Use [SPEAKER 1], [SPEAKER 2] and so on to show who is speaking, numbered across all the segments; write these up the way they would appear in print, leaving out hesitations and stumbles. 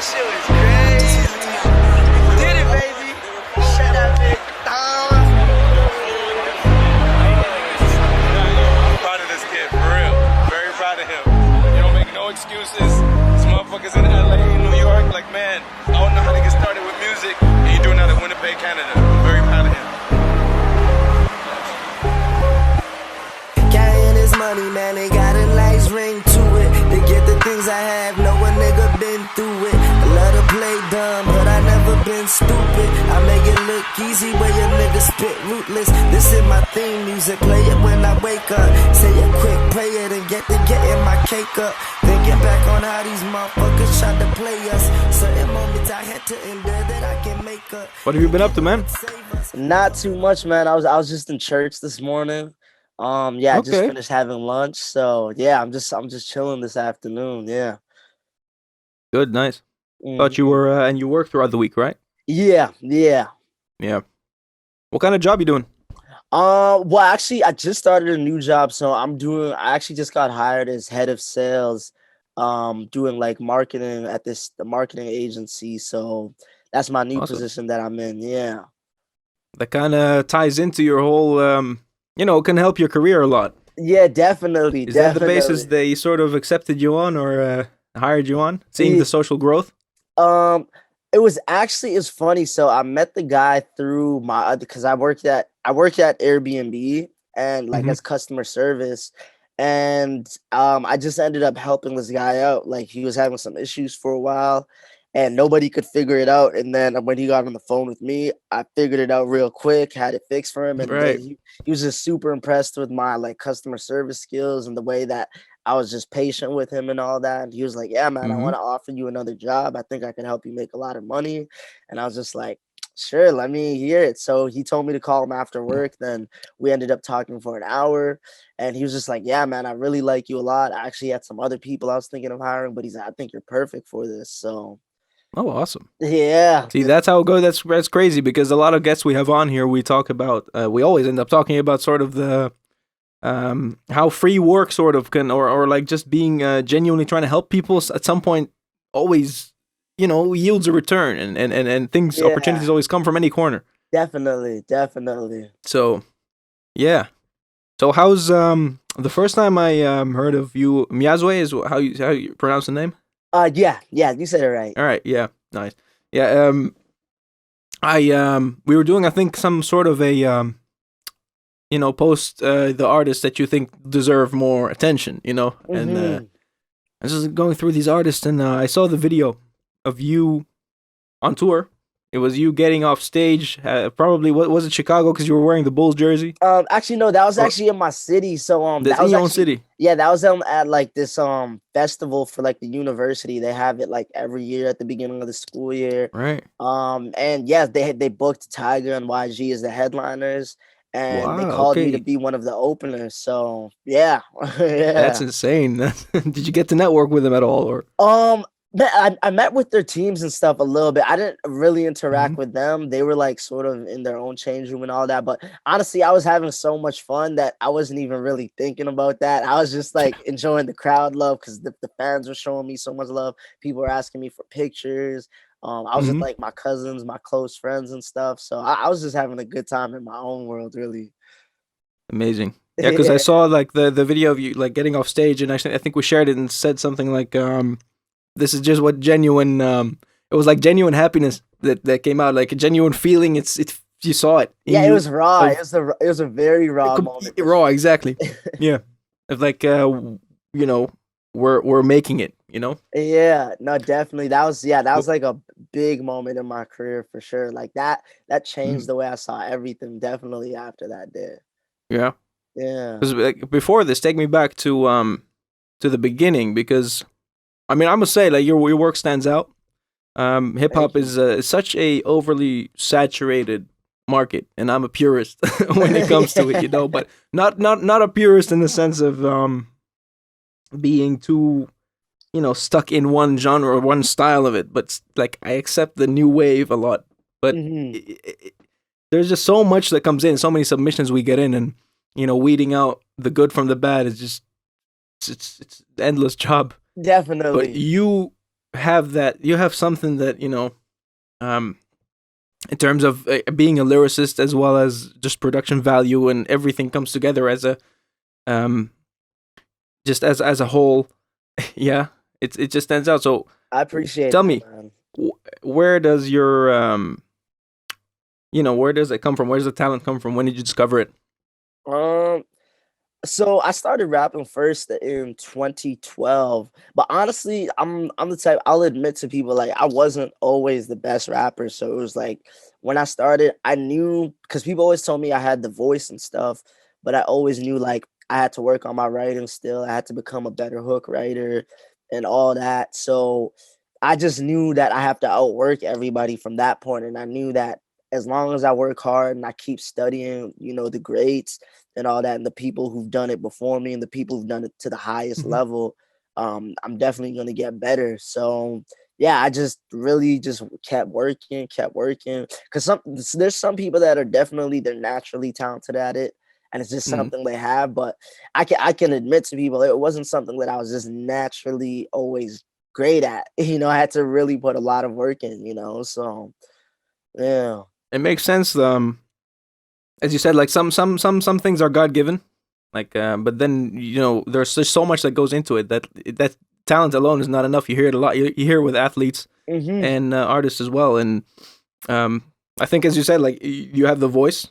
[SPEAKER 1] shit was crazy. Did it, baby. Shut up, big dog.
[SPEAKER 2] I'm proud of this kid, for real. Very proud of him. You don't make no excuses. This motherfucker's in LA, New York. Like, man, I don't know how to get started with music. And you're doing that in Winnipeg, Canada. I'm very proud of him.
[SPEAKER 1] Counting this money, man, they got a nice ring to it. They get the things I have, no one nigga been through it. I love to play dumb, but I never been stupid. I make it look easy where your niggas spit rootless. This is my theme music, play it when I wake up. Say a quick prayer, then get to getting my cake up. Thinking back on how these motherfuckers tried to play us. Certain moments I had to endure that I can make up.
[SPEAKER 3] What have you been up to, man?
[SPEAKER 4] Not too much, man. I was just in church this morning. Yeah, I just
[SPEAKER 3] Okay.
[SPEAKER 4] finished having lunch. So yeah, I'm just chilling this afternoon. Yeah.
[SPEAKER 3] Good, nice.
[SPEAKER 4] Mm.
[SPEAKER 3] Thought you were, and you work throughout the week, right?
[SPEAKER 4] Yeah.
[SPEAKER 3] Yeah. What kind of job you doing?
[SPEAKER 4] Well, actually, I just started a new job, so I actually just got hired as head of sales, doing like marketing at the marketing agency. So that's my new
[SPEAKER 3] Awesome.
[SPEAKER 4] position that I'm in. Yeah.
[SPEAKER 3] That kind of ties into your whole, can help your career a lot.
[SPEAKER 4] Yeah, definitely.
[SPEAKER 3] Is that the
[SPEAKER 4] definitely.
[SPEAKER 3] basis they sort of accepted you on or hired you on? Seeing
[SPEAKER 4] Yeah.
[SPEAKER 3] the social growth?
[SPEAKER 4] It's funny. So I met the guy through because I worked at Airbnb and like
[SPEAKER 3] Mhm.
[SPEAKER 4] as customer service, and I just ended up helping this guy out. Like he was having some issues for a while, and nobody could figure it out. And then when he got on the phone with me, I figured it out real quick, had it fixed for him, and
[SPEAKER 3] Right.
[SPEAKER 4] he was just super impressed with my like customer service skills and the way that I was just patient with him and all that. And he was like, "Yeah, man, I
[SPEAKER 3] Mhm.
[SPEAKER 4] want to offer you another job. I think I can help you make a lot of money." And I was just like, "Sure, let me hear it." So he told me to call him after work. Then we ended up talking for an hour. And he was just like, "Yeah, man, I really like you a lot. I actually had some other people I was thinking of hiring, but he's like, I think you're perfect for this." So
[SPEAKER 3] Oh, awesome.
[SPEAKER 4] yeah.
[SPEAKER 3] See, that's how it goes. That's crazy because a lot of guests we have on here, we talk about, we always end up talking about sort of the, how free work sort of can, or like just being genuinely trying to help people at some point always, yields a return and things,
[SPEAKER 4] Yeah.
[SPEAKER 3] opportunities always come from any corner.
[SPEAKER 4] Definitely.
[SPEAKER 3] So, yeah. So how's, the first time I heard of you, Myazwe is how you pronounce the name?
[SPEAKER 4] Yeah, you said it right.
[SPEAKER 3] All right, yeah, nice. Yeah, we were doing, I think, some sort of a, post the artists that you think deserve more attention, and
[SPEAKER 4] Mhm.
[SPEAKER 3] I was just going through these artists, and I saw the video of you on tour. It was you getting off stage, probably, what was it, Chicago, because you were wearing the Bulls jersey?
[SPEAKER 4] Actually, no, that was
[SPEAKER 3] Or-
[SPEAKER 4] actually in my city. So
[SPEAKER 3] That's
[SPEAKER 4] that was
[SPEAKER 3] in your own
[SPEAKER 4] actually
[SPEAKER 3] city.
[SPEAKER 4] yeah, that was at like this festival for like the university. They have it like every year at the beginning of the school year.
[SPEAKER 3] Right.
[SPEAKER 4] And yes, they booked Tiger and YG as the headliners, and they
[SPEAKER 3] Wow,
[SPEAKER 4] called me to
[SPEAKER 3] okay.
[SPEAKER 4] be one of the openers. So yeah, yeah.
[SPEAKER 3] That's insane. Did you get to network with them at all, or?
[SPEAKER 4] I met with their teams and stuff a little bit. I didn't really interact
[SPEAKER 3] Mhm.
[SPEAKER 4] with them. They were like sort of in their own change room and all that. But honestly, I was having so much fun that I wasn't even really thinking about that. I was just like enjoying the crowd love because the fans were showing me so much love. People were asking me for pictures. I was with
[SPEAKER 3] Mhm.
[SPEAKER 4] like my cousins, my close friends and stuff. So I was just having a good time in my own world, really.
[SPEAKER 3] Amazing. Yeah, because I saw like the video of you like getting off stage, and actually I think we shared it and said something like, "This is just what genuine." It was like genuine happiness that came out, like a genuine feeling. It's you saw it. in
[SPEAKER 4] Yeah, it
[SPEAKER 3] you
[SPEAKER 4] was raw.
[SPEAKER 3] of-
[SPEAKER 4] It was a very raw
[SPEAKER 3] com-
[SPEAKER 4] moment.
[SPEAKER 3] raw, exactly. Yeah, of like we're making it.
[SPEAKER 4] Yeah, no, definitely. That was like a big moment in my career for sure. Like that changed
[SPEAKER 3] Mhm.
[SPEAKER 4] the way I saw everything definitely after that day.
[SPEAKER 3] Yeah,
[SPEAKER 4] Yeah.
[SPEAKER 3] because like, before this, take me back to the beginning, because I mean I must say like your work stands out. Hip hop
[SPEAKER 4] Thank you.
[SPEAKER 3] is such a overly saturated market, and I'm a purist when it comes to it, but not a purist in the sense of being too stuck in one genre or one style of it, but like I accept the new wave a lot. But
[SPEAKER 4] Mhm.
[SPEAKER 3] there's just so much that comes in, so many submissions we get in, and weeding out the good from the bad is just it's an endless job. But
[SPEAKER 4] Definitely.
[SPEAKER 3] you have that. You have something that um, in terms of being a lyricist as well as just production value and everything comes together as a um, just as a whole. Yeah, it just stands out. So
[SPEAKER 4] I appreciate
[SPEAKER 3] tell
[SPEAKER 4] that,
[SPEAKER 3] me,
[SPEAKER 4] man.
[SPEAKER 3] where does your where does it come from? Where does the talent come from? When did you discover it?
[SPEAKER 4] Um, so I started rapping first in 2012, but honestly, I'm the type, I'll admit to people, like, I wasn't always the best rapper. So it was like when I started, I knew, because people always told me I had the voice and stuff, but I always knew like I had to work on my writing still. I had to become a better hook writer and all that. So I just knew that I have to outwork everybody from that point, and I knew that as long as I work hard and I keep studying, the greats and all that, and the people who've done it before me and the people who've done it to the highest
[SPEAKER 3] Hmm.
[SPEAKER 4] level, I'm definitely gonna get better. So yeah, I just really just kept working. Cause there's some people that are definitely they're naturally talented at it, and it's just
[SPEAKER 3] Hmm.
[SPEAKER 4] something they have. But I can admit to people it wasn't something that I was just naturally always great at. I had to really put a lot of work in. So yeah.
[SPEAKER 3] It makes sense. As you said, like some things are God given, like but then there's just so much that goes into it that talent alone is not enough. You hear it a lot. You hear it with athletes
[SPEAKER 4] Hmm.
[SPEAKER 3] and artists as well, and um, I think as you said, like you have the voice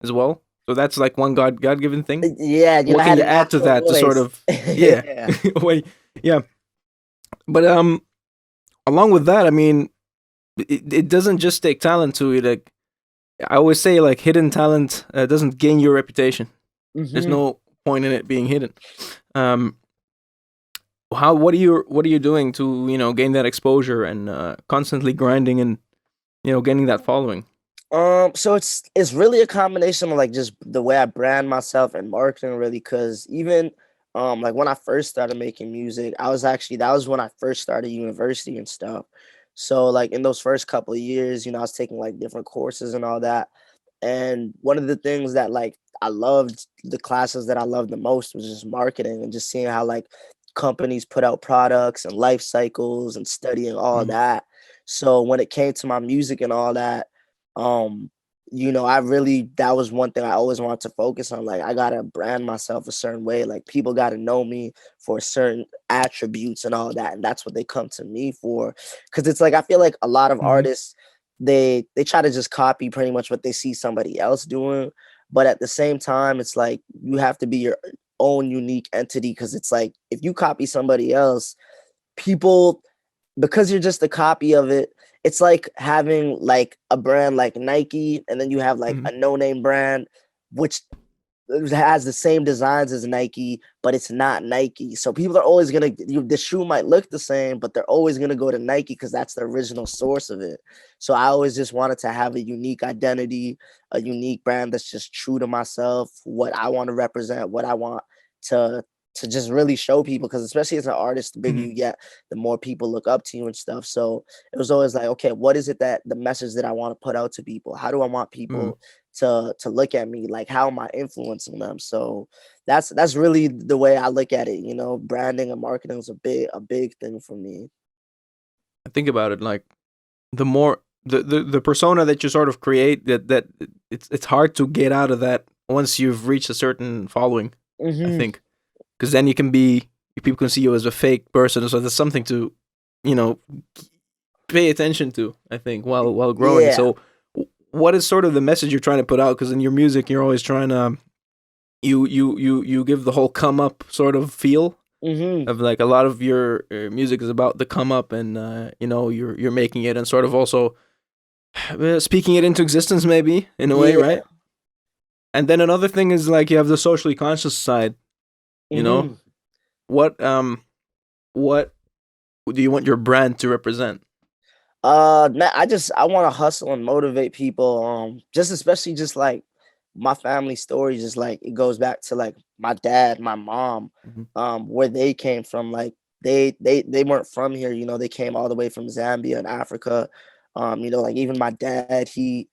[SPEAKER 3] as well, so that's like one God given thing.
[SPEAKER 4] Yeah,
[SPEAKER 3] What
[SPEAKER 4] I
[SPEAKER 3] can
[SPEAKER 4] had
[SPEAKER 3] you
[SPEAKER 4] a
[SPEAKER 3] add to
[SPEAKER 4] natural
[SPEAKER 3] that to sort
[SPEAKER 4] voice.
[SPEAKER 3] of yeah,
[SPEAKER 4] Yeah.
[SPEAKER 3] wait, yeah, but along with that, I mean, it doesn't just take talent to it. Like I always say, like hidden talent doesn't gain your reputation. There's
[SPEAKER 4] Hmm.
[SPEAKER 3] no point in it being hidden. Um, what are you doing to gain that exposure and constantly grinding and gaining that following?
[SPEAKER 4] So it's really a combination of like just the way I brand myself and marketing really, because even like when I first started making music, that was when I first started university and stuff. So like in those first couple of years, I was taking like different courses and all that. And one of the things that like I loved, the classes that I loved the most was just marketing and just seeing how like companies put out products and life cycles and studying all
[SPEAKER 3] Mm,
[SPEAKER 4] that. So when it came to my music and all that, um, I really, that was one thing I always wanted to focus on. Like I gotta brand myself a certain way. Like people gotta know me for certain attributes and all that. And that's what they come to me for. Cause it's like I feel like a lot of
[SPEAKER 3] mhm,
[SPEAKER 4] artists, they try to just copy pretty much what they see somebody else doing. But at the same time, it's like you have to be your own unique entity, because it's like if you copy somebody else, people, because you're just a copy of it, it's like having like a brand like Nike and then you have like
[SPEAKER 3] mhm,
[SPEAKER 4] a no-name brand which has the same designs as Nike, but it's not Nike. So people are always gonna, the shoe might look the same, but they're always gonna go to Nike because that's the original source of it. So I always just wanted to have a unique identity, a unique brand that's just true to myself, what I want to represent, what I want to to just really show people. Because especially as an artist, the bigger
[SPEAKER 3] mhm,
[SPEAKER 4] you get, the more people look up to you and stuff. So it was always like, okay, what is it, that the message that I want to put out to people? How do I want
[SPEAKER 3] mm.
[SPEAKER 4] people to look at me? Like how am I influencing them? So that's really the way I look at it. Branding and marketing is a big thing for me.
[SPEAKER 3] I think about it like the more the persona that you sort of create that it's hard to get out of that once you've reached a certain following. I
[SPEAKER 4] Hmm.
[SPEAKER 3] think because then you can be people can see you as a fake person, so there's something to you know pay attention to. I think while growing.
[SPEAKER 4] Yeah.
[SPEAKER 3] So, what is sort of the message you're trying to put out? Because in your music, you're always trying to you give the whole come up sort of feel
[SPEAKER 4] Hmm.
[SPEAKER 3] of like a lot of your music is about the come up and you're making it and sort of also speaking it into existence maybe in a way,
[SPEAKER 4] Yeah.
[SPEAKER 3] right? And then another thing is like you have the socially conscious side. You know
[SPEAKER 4] Hmm.
[SPEAKER 3] what what do you want your brand to represent?
[SPEAKER 4] Man, I want to hustle and motivate people. Just especially just like my family story, just like it goes back to like my dad, my mom,
[SPEAKER 3] Hmm.
[SPEAKER 4] where they came from. Like they weren't from here. They came all the way from Zambia and Africa. Like even my dad, he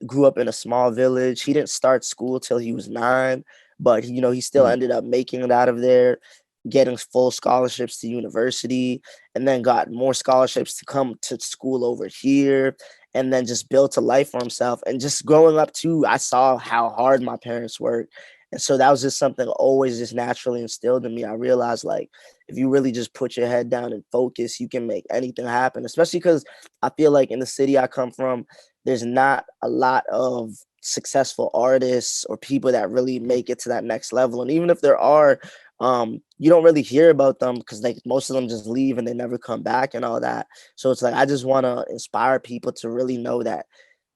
[SPEAKER 4] grew up in a small village. He didn't start school till he was 9, but he still ended up making it out of there. getting full scholarships to university, and then got more scholarships to come to school over here, and then just built a life for himself. And just growing up too, I saw how hard my parents worked. And so that was just something always just naturally instilled in me. I realized like if you really just put your head down and focus, you can make anything happen. Especially because I feel like in the city I come from, there's not a lot of successful artists or people that really make it to that next level. And even if there are, you don't really hear about them because like most of them just leave and they never come back and all that. So it's like I just want to inspire people to really know that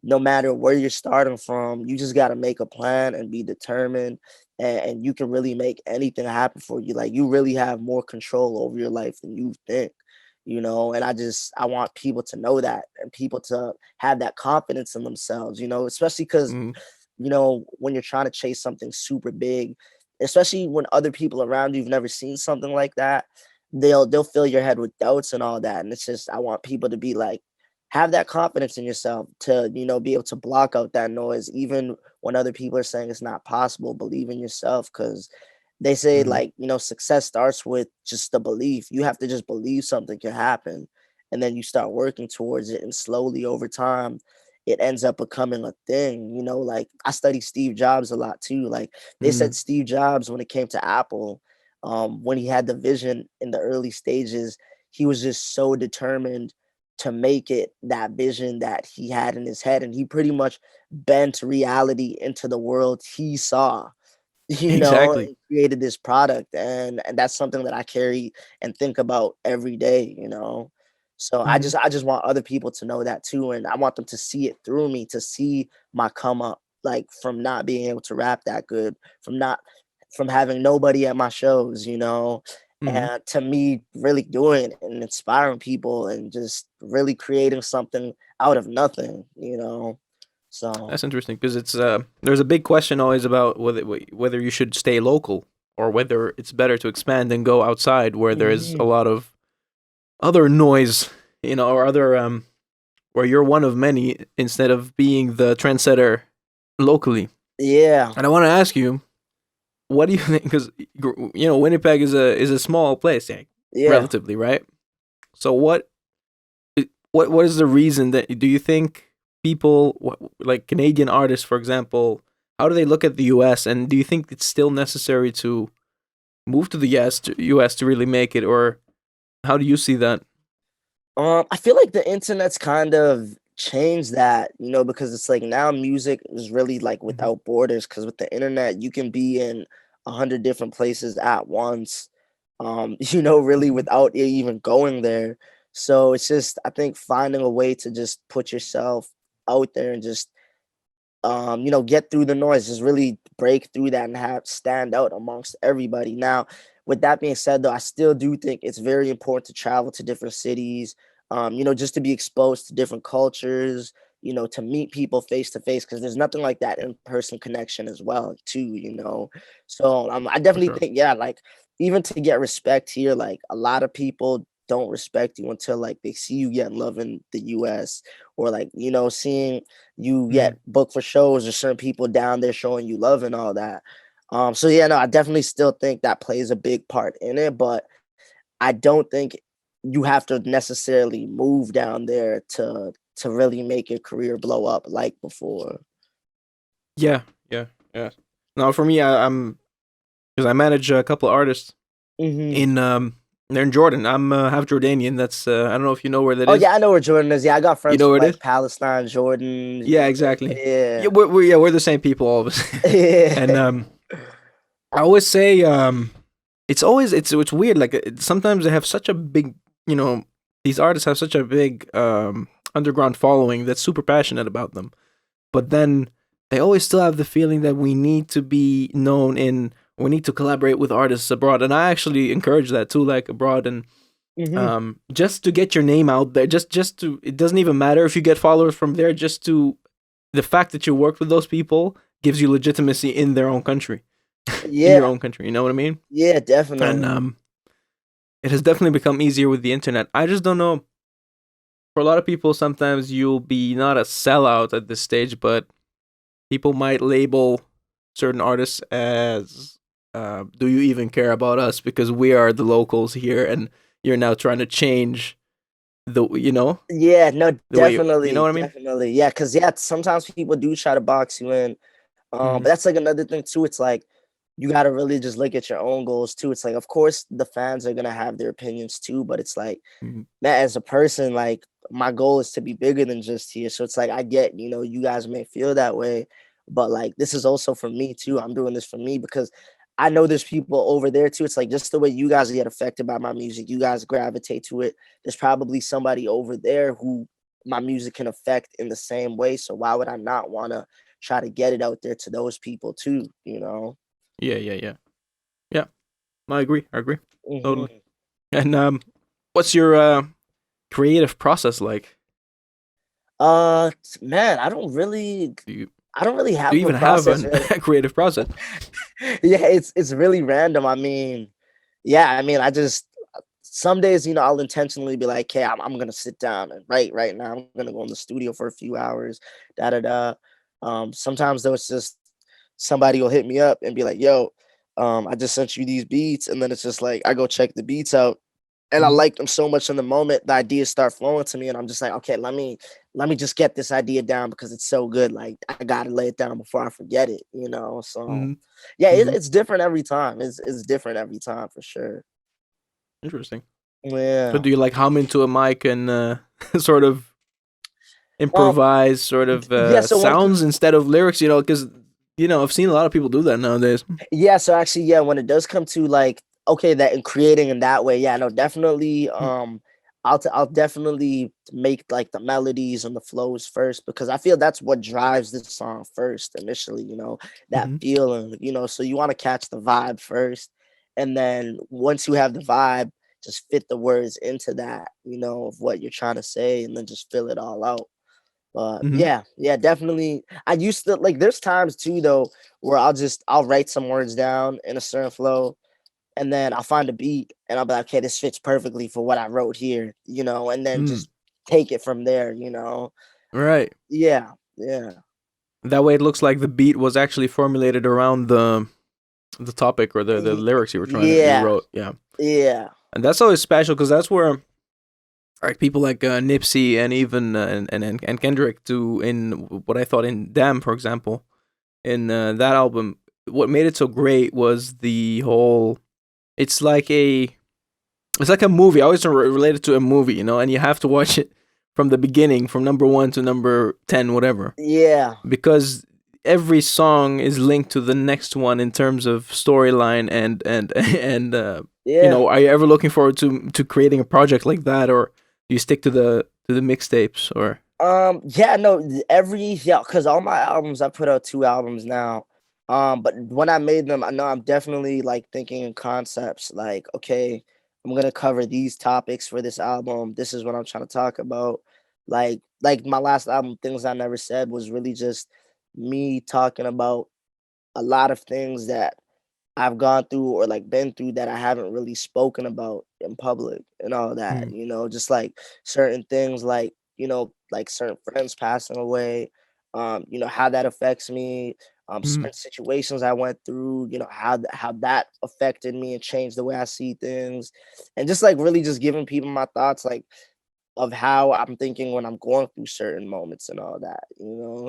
[SPEAKER 4] no matter where you're starting from, you just got to make a plan and be determined, and you can really make anything happen for you. Like you really have more control over your life than you think, you know. And I want people to know that, and people to have that confidence in themselves, you know, especially because,
[SPEAKER 3] Mm-hmm.
[SPEAKER 4] you know, when you're trying to chase something super big, especially when other people around you've never seen something like that, they'll fill your head with doubts and all that. And it's just I want people to be like, have that confidence in yourself to, you know, be able to block out that noise even when other people are saying it's not possible. Believe in yourself, because they say
[SPEAKER 3] Mm-hmm.
[SPEAKER 4] like, you know, success starts with just the belief. You have to just believe something can happen, and then you start working towards it, and slowly over time it ends up becoming a thing. You know, like I study Steve Jobs a lot too. Like they said Steve Jobs, when it came to Apple, when he had the vision in the early stages, he was just so determined to make it that vision that he had in his head, and he pretty much bent reality into the world he saw. You know,
[SPEAKER 3] Exactly.
[SPEAKER 4] and created this product, and that's something that I carry and think about every day, you know. So
[SPEAKER 3] Mm-hmm.
[SPEAKER 4] I just want other people to know that too, and I want them to see it through me, to see my come up, like from not being able to rap that good, from having nobody at my shows, you know,
[SPEAKER 3] Mm-hmm.
[SPEAKER 4] and to me really doing it and inspiring people and just really creating something out of nothing, you know. So
[SPEAKER 3] That's interesting because it's there's a big question always about whether you should stay local or whether it's better to expand and go outside where there is a
[SPEAKER 4] mhm.
[SPEAKER 3] lot of other noise, you know, or other where you're one of many instead of being the trendsetter locally.
[SPEAKER 4] Yeah,
[SPEAKER 3] And I want to ask you, what do you think? Because you know, Winnipeg is a small place, yeah,
[SPEAKER 4] yeah.
[SPEAKER 3] relatively, right? So what is the reason that do you think people like Canadian artists, for example, how do they look at the U.S. and do you think it's still necessary to move to the U.S. to really make it, or how do you see that?
[SPEAKER 4] I feel like the internet's kind of changed that, you know, because it's like now music is really like
[SPEAKER 3] Hmm.
[SPEAKER 4] without borders. Because with the internet, you can be in 100 different places at once, you know, really
[SPEAKER 3] Hmm.
[SPEAKER 4] without even going there. So it's just, I think finding a way to just put yourself out there and just, you know, get through the noise, just really break through that and have stand out amongst everybody. Now, with that being said, though, I still do think it's very important to travel to different cities, you know, just to be exposed to different cultures, you know, to meet people face to face, because there's nothing like that
[SPEAKER 3] Yeah,
[SPEAKER 4] in-person connection as well, too, you know. So I
[SPEAKER 3] for
[SPEAKER 4] definitely
[SPEAKER 3] sure.
[SPEAKER 4] think, yeah, like even to get respect here, like a lot of people don't respect you until like they see you getting love in the US, or like, you know, seeing you
[SPEAKER 3] Hmm.
[SPEAKER 4] get booked for shows or certain people down there showing you love and all that. So yeah, no, I definitely still think that plays a big part in it, but I don't think you have to necessarily move down there to really make your career blow up like before.
[SPEAKER 3] Yeah, yeah, yeah. Now for me, I'm because I manage a couple of artists
[SPEAKER 4] Hmm.
[SPEAKER 3] in they're in Jordan. I'm half Jordanian. That's I don't know if you know where that
[SPEAKER 4] Oh
[SPEAKER 3] is.
[SPEAKER 4] yeah, I know where Jordan is. Yeah, I got
[SPEAKER 3] You
[SPEAKER 4] friends
[SPEAKER 3] know
[SPEAKER 4] from
[SPEAKER 3] where it
[SPEAKER 4] like
[SPEAKER 3] is?
[SPEAKER 4] Palestine, Jordan.
[SPEAKER 3] Yeah, exactly. Yeah,
[SPEAKER 4] Yeah.
[SPEAKER 3] we're the same people, all of us. And
[SPEAKER 4] Yeah.
[SPEAKER 3] I always say it's weird. Like sometimes they have such a big, you know, these artists have such a big underground following that's super passionate about them, but then they always still have the feeling that we need to be known in. We need to collaborate with artists abroad, and I actually encourage that too, like abroad and
[SPEAKER 4] Hmm.
[SPEAKER 3] just to get your name out there. Just to it doesn't even matter if you get followers from there. Just to the fact that you worked with those people gives you legitimacy in their own country, in your
[SPEAKER 4] Yeah.
[SPEAKER 3] own country. You know what I mean?
[SPEAKER 4] Yeah,
[SPEAKER 3] And
[SPEAKER 4] definitely.
[SPEAKER 3] it has definitely become easier with the internet. I just don't know. For a lot of people, sometimes you'll be not a sellout at this stage, but people might label certain artists as do you even care about us because we are the locals here, and you're now trying to change
[SPEAKER 4] Yeah, no,
[SPEAKER 3] the way you know
[SPEAKER 4] definitely,
[SPEAKER 3] what I mean?
[SPEAKER 4] definitely. Yeah, because yeah, sometimes people do try to box you in. But
[SPEAKER 3] Hmm.
[SPEAKER 4] that's like another thing too. It's like you gotta really just look at your own goals too. It's like, of course, the fans are gonna have their opinions too, but it's like,
[SPEAKER 3] Hmm.
[SPEAKER 4] man, as a person, like my goal is to be bigger than just here. So it's like I get, you guys may feel that way, but like this is also for me too. I'm doing this for me because I know there's people over there too. It's like just the way you guys get affected by my music, you guys gravitate to it. There's probably somebody over there who my music can affect in the same way. So why would I not want to try to get it out there to those people too, you know?
[SPEAKER 3] Yeah, yeah, yeah, yeah. I agree. I agree totally.
[SPEAKER 4] Hmm.
[SPEAKER 3] And what's your creative process like?
[SPEAKER 4] Man, I don't really
[SPEAKER 3] Do you
[SPEAKER 4] have a
[SPEAKER 3] even have
[SPEAKER 4] process
[SPEAKER 3] a
[SPEAKER 4] really.
[SPEAKER 3] creative process?
[SPEAKER 4] Yeah, it's really random. I mean, yeah, I mean, I just some days, I'll intentionally be like, "Okay, I'm gonna sit down and write right now. I'm gonna go in the studio for a few hours." Da da da. Sometimes though, it's just somebody will hit me up and be like, "Yo, I just sent you these beats," and then it's just like I go check the beats out, and I
[SPEAKER 3] Hmm.
[SPEAKER 4] like them so much in the moment, the ideas start flowing to me, and I'm just like, "Okay, let me just get this idea down because it's so good. Like I gotta lay it down before I forget it." So
[SPEAKER 3] Hmm.
[SPEAKER 4] yeah,
[SPEAKER 3] Hmm.
[SPEAKER 4] it's different every time. It's different every time for sure.
[SPEAKER 3] Interesting. So
[SPEAKER 4] Yeah.
[SPEAKER 3] do you like hum into a mic and sort of
[SPEAKER 4] Um.
[SPEAKER 3] improvise sort of
[SPEAKER 4] Yeah. So when
[SPEAKER 3] sounds instead of lyrics? Because I've seen a lot of people do that nowadays.
[SPEAKER 4] yeah. So actually, yeah. When it does come to like okay, that and creating in that way, yeah. No, definitely. I'll definitely make like the melodies and the flows first because I feel that's what drives this song first initially. That
[SPEAKER 3] Mm-hmm.
[SPEAKER 4] feeling. So you want to catch the vibe first, and then once you have the vibe, just fit the words into that. Of what you're trying to say, and then just fill it all out. But
[SPEAKER 3] Mm-hmm.
[SPEAKER 4] yeah, yeah, definitely. I used to like there's times too though where I'll write some words down in a certain flow and then I'll find a beat and I'll be like, okay, this fits perfectly for what I wrote here, and then
[SPEAKER 3] Mm.
[SPEAKER 4] just take it from there.
[SPEAKER 3] Right.
[SPEAKER 4] Yeah, yeah.
[SPEAKER 3] That way, it looks like the beat was actually formulated around the topic or the
[SPEAKER 4] Y-
[SPEAKER 3] lyrics you
[SPEAKER 4] Yeah,
[SPEAKER 3] wrote. Yeah,
[SPEAKER 4] yeah.
[SPEAKER 3] and that's always special because that's where like people like Nipsey and even and Kendrick do in what I thought in Damn, for example, in that album. What made it so great was the whole. It's like a it's like a movie. I always relate it to a movie, and you have to watch it from the beginning, from number 1 to number 10, whatever,
[SPEAKER 4] Yeah,
[SPEAKER 3] because every song is linked to the next one in terms of storyline and
[SPEAKER 4] yeah.
[SPEAKER 3] are you ever looking forward to creating a project like that, or do you stick to the mixtapes or
[SPEAKER 4] Yeah, no, yeah, because all my albums, I put out 2 albums now. But when I made them, I know I'm definitely like thinking in concepts like, okay, I'm gonna cover these topics for this album. This is what I'm trying to talk about. Like my last album, Things I Never Said, was really just me talking about a lot of things that I've gone through or like been through that I haven't really spoken about in public and all that,
[SPEAKER 3] mm,
[SPEAKER 4] just like certain things like certain friends passing away, how that affects me,
[SPEAKER 3] mm,
[SPEAKER 4] certain situations I went through, how that affected me and changed the way I see things. And just like really just giving people my thoughts like of how I'm thinking when I'm going through certain moments and all that.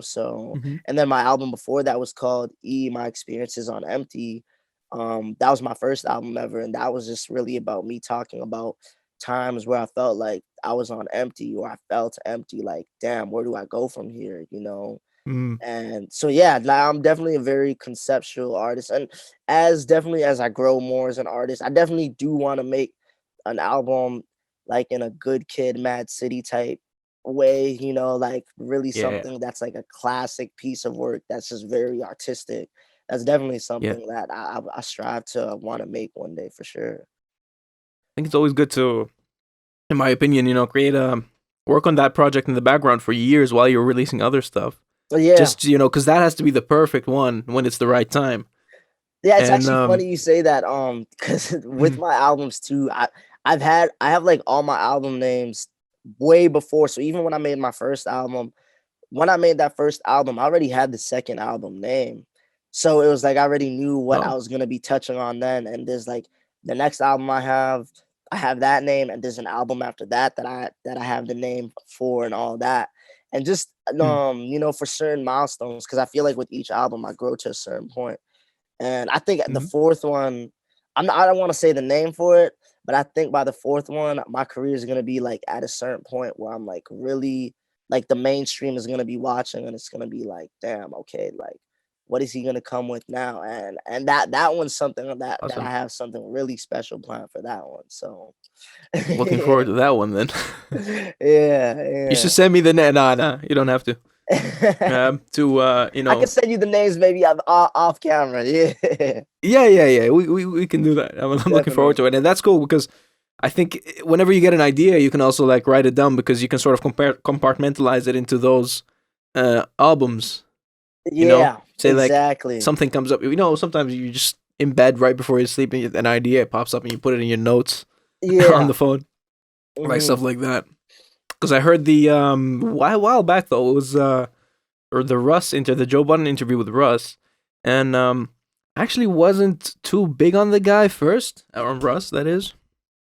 [SPEAKER 4] So
[SPEAKER 3] mhm,
[SPEAKER 4] and then my album before that was called My Experiences on Empty. That was my first album ever, and that was just really about me talking about times where I felt like I was on empty or I felt empty, like, damn, where do I go from here?
[SPEAKER 3] mm,
[SPEAKER 4] And so yeah, now I'm definitely a very conceptual artist. And as definitely as I grow more as an artist, I definitely do want to make an album like in a good kid, Mad City type way, like really
[SPEAKER 3] yeah,
[SPEAKER 4] something that's like a classic piece of work that's just very artistic. That's definitely
[SPEAKER 3] yeah.
[SPEAKER 4] something that I strive to want to make one day for sure.
[SPEAKER 3] I think it's always good to, in my opinion, create a work on that project in the background for years while you're releasing other stuff.
[SPEAKER 4] But yeah,
[SPEAKER 3] Just because that has to be the perfect one when it's the right time.
[SPEAKER 4] yeah, it's
[SPEAKER 3] And
[SPEAKER 4] actually funny you say that. Because with
[SPEAKER 3] mhm,
[SPEAKER 4] my albums too, I have like all my album names way before. So even when I made my first album, when I made that first album, I already had the second album name. So it was like I already knew what I
[SPEAKER 3] Oh.
[SPEAKER 4] was gonna be touching on then. And there's like the next album I have that name, and there's an album after that that I have the name for and all that. And just
[SPEAKER 3] Hmm.
[SPEAKER 4] for certain milestones, because I feel like with each album I grow to a certain point. And I think the
[SPEAKER 3] Hmm.
[SPEAKER 4] fourth one, I don't want to say the name for it, but I think by the fourth one, my career is gonna be like at a certain point where I'm like really like the mainstream is gonna be watching, and it's gonna be like, damn, okay, like what is he gonna come with now? And that one's something that I
[SPEAKER 3] Awesome.
[SPEAKER 4] have something really special planned for that one. So
[SPEAKER 3] Looking forward
[SPEAKER 4] yeah,
[SPEAKER 3] to that one then. You
[SPEAKER 4] yeah,
[SPEAKER 3] should send me the net. Nah, nah, you don't have to.
[SPEAKER 4] yeah.
[SPEAKER 3] To
[SPEAKER 4] I can send you the names maybe off camera. Yeah,
[SPEAKER 3] yeah. We can do that. I'm looking forward to
[SPEAKER 4] definitely.
[SPEAKER 3] it, and that's cool because I think whenever you get an idea, you can also like write it down because you can sort of compartmentalize it into those albums. You know,
[SPEAKER 4] Yeah,
[SPEAKER 3] say like
[SPEAKER 4] exactly.
[SPEAKER 3] something comes up. You know, sometimes you just in bed right before you sleep, and an idea pops up, and you put it in your notes on
[SPEAKER 4] Yeah.
[SPEAKER 3] the phone, like
[SPEAKER 4] Hmm.
[SPEAKER 3] stuff like that. Because I heard the while back though, it was or the the Joe Budden interview with Russ, and I actually wasn't too big on the guy first, or Russ that is.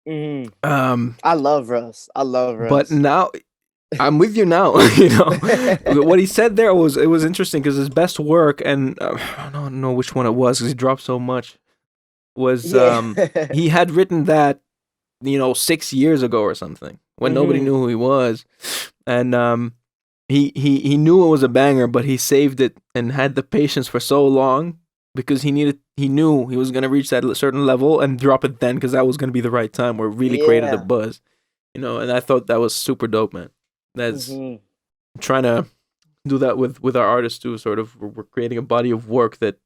[SPEAKER 4] Hmm.
[SPEAKER 3] Um,
[SPEAKER 4] I love Russ. I love
[SPEAKER 3] but
[SPEAKER 4] Russ.
[SPEAKER 3] now I'm with you now. You know, what he said there was it was interesting because his best work, and I don't know which one it was because he dropped so much. Was
[SPEAKER 4] Yeah.
[SPEAKER 3] he had written that 6 years ago or something when nobody
[SPEAKER 4] Hmm.
[SPEAKER 3] knew who he was, and he knew it was a banger, but he saved it and had the patience for so long because he knew he was gonna reach that certain level and drop it then because that was gonna be the right time where it really created a
[SPEAKER 4] Yeah.
[SPEAKER 3] buzz, and I thought that was super dope, man. That's
[SPEAKER 4] Hmm.
[SPEAKER 3] trying to do that with our artists too. Sort of, we're creating a body of work that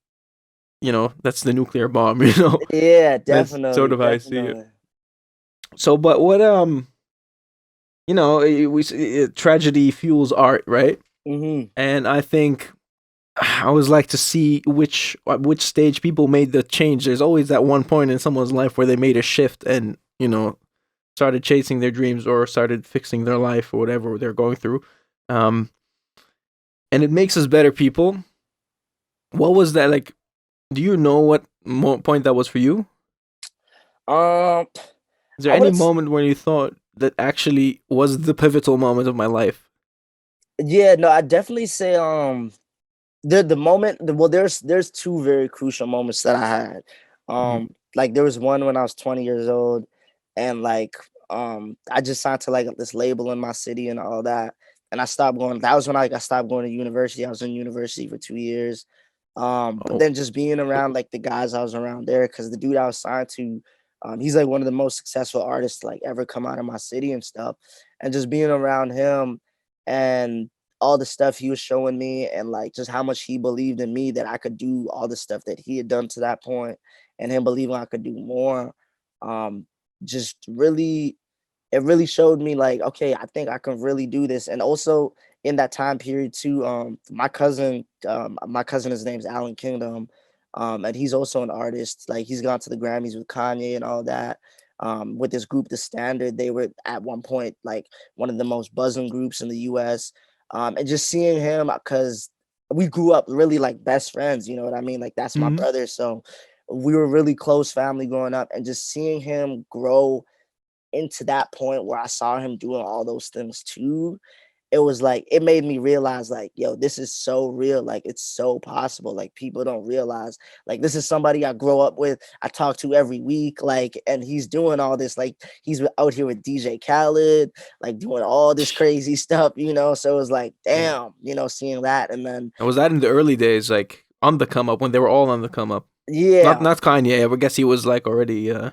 [SPEAKER 3] that's the nuclear bomb.
[SPEAKER 4] Yeah,
[SPEAKER 3] That's sort
[SPEAKER 4] definitely,
[SPEAKER 3] of how I see it.
[SPEAKER 4] definitely.
[SPEAKER 3] So, but what tragedy fuels art, right?
[SPEAKER 4] Hmm.
[SPEAKER 3] And I think I always like to see at which stage people made the change. There's always that one point in someone's life where they made a shift and started chasing their dreams or started fixing their life or whatever they're going through. Um, and it makes us better people. What was that like? Do you know what point that was for you?
[SPEAKER 4] Um,
[SPEAKER 3] Is there
[SPEAKER 4] I
[SPEAKER 3] any
[SPEAKER 4] would.
[SPEAKER 3] moment where you thought that actually was the pivotal moment of my life?
[SPEAKER 4] Yeah, no, I definitely say the moment. Well, there's two very crucial moments that I had.
[SPEAKER 3] Mm-hmm.
[SPEAKER 4] Like there was one when I was 20 years old, and like I just signed to like this label in my city and all that, and I stopped going. That was when I stopped going to university. I was in university for 2 years. But
[SPEAKER 3] Oh,
[SPEAKER 4] then just being around like the guys I was around there, because the dude I was signed to, he's like one of the most successful artists like ever come out of my city and stuff, and just being around him and all the stuff he was showing me and like just how much he believed in me that I could do all the stuff that he had done to that point, and him believing I could do more. Um, just really, it really showed me like, okay, I think I can really do this. And also in that time period too, my cousin, his name's Alan Kingdom, and he's also an artist. Like he's gone to the Grammys with Kanye and all that. With this group, The Standard, they were at one point like one of the most buzzing groups in the U.S. And just seeing him, because we grew up really like best friends, you know what I mean? Like that's my
[SPEAKER 3] mm-hmm.
[SPEAKER 4] brother, so we were really close family growing up, and just seeing him grow into that point where I saw him doing all those things too, it was like it made me realize like, yo, this is so real. Like it's so possible. Like people don't realize like this is somebody I grow up with, I talk to every week, like, and he's doing all this, like he's out here with DJ Khaled, like doing all this crazy stuff, you know. So it was like,
[SPEAKER 3] Yeah.
[SPEAKER 4] damn, seeing that. And then
[SPEAKER 3] And was that in the early days, like on the come up when they were all on the come up? Not
[SPEAKER 4] yeah,
[SPEAKER 3] not Kanye. I would guess he was like already
[SPEAKER 4] yeah.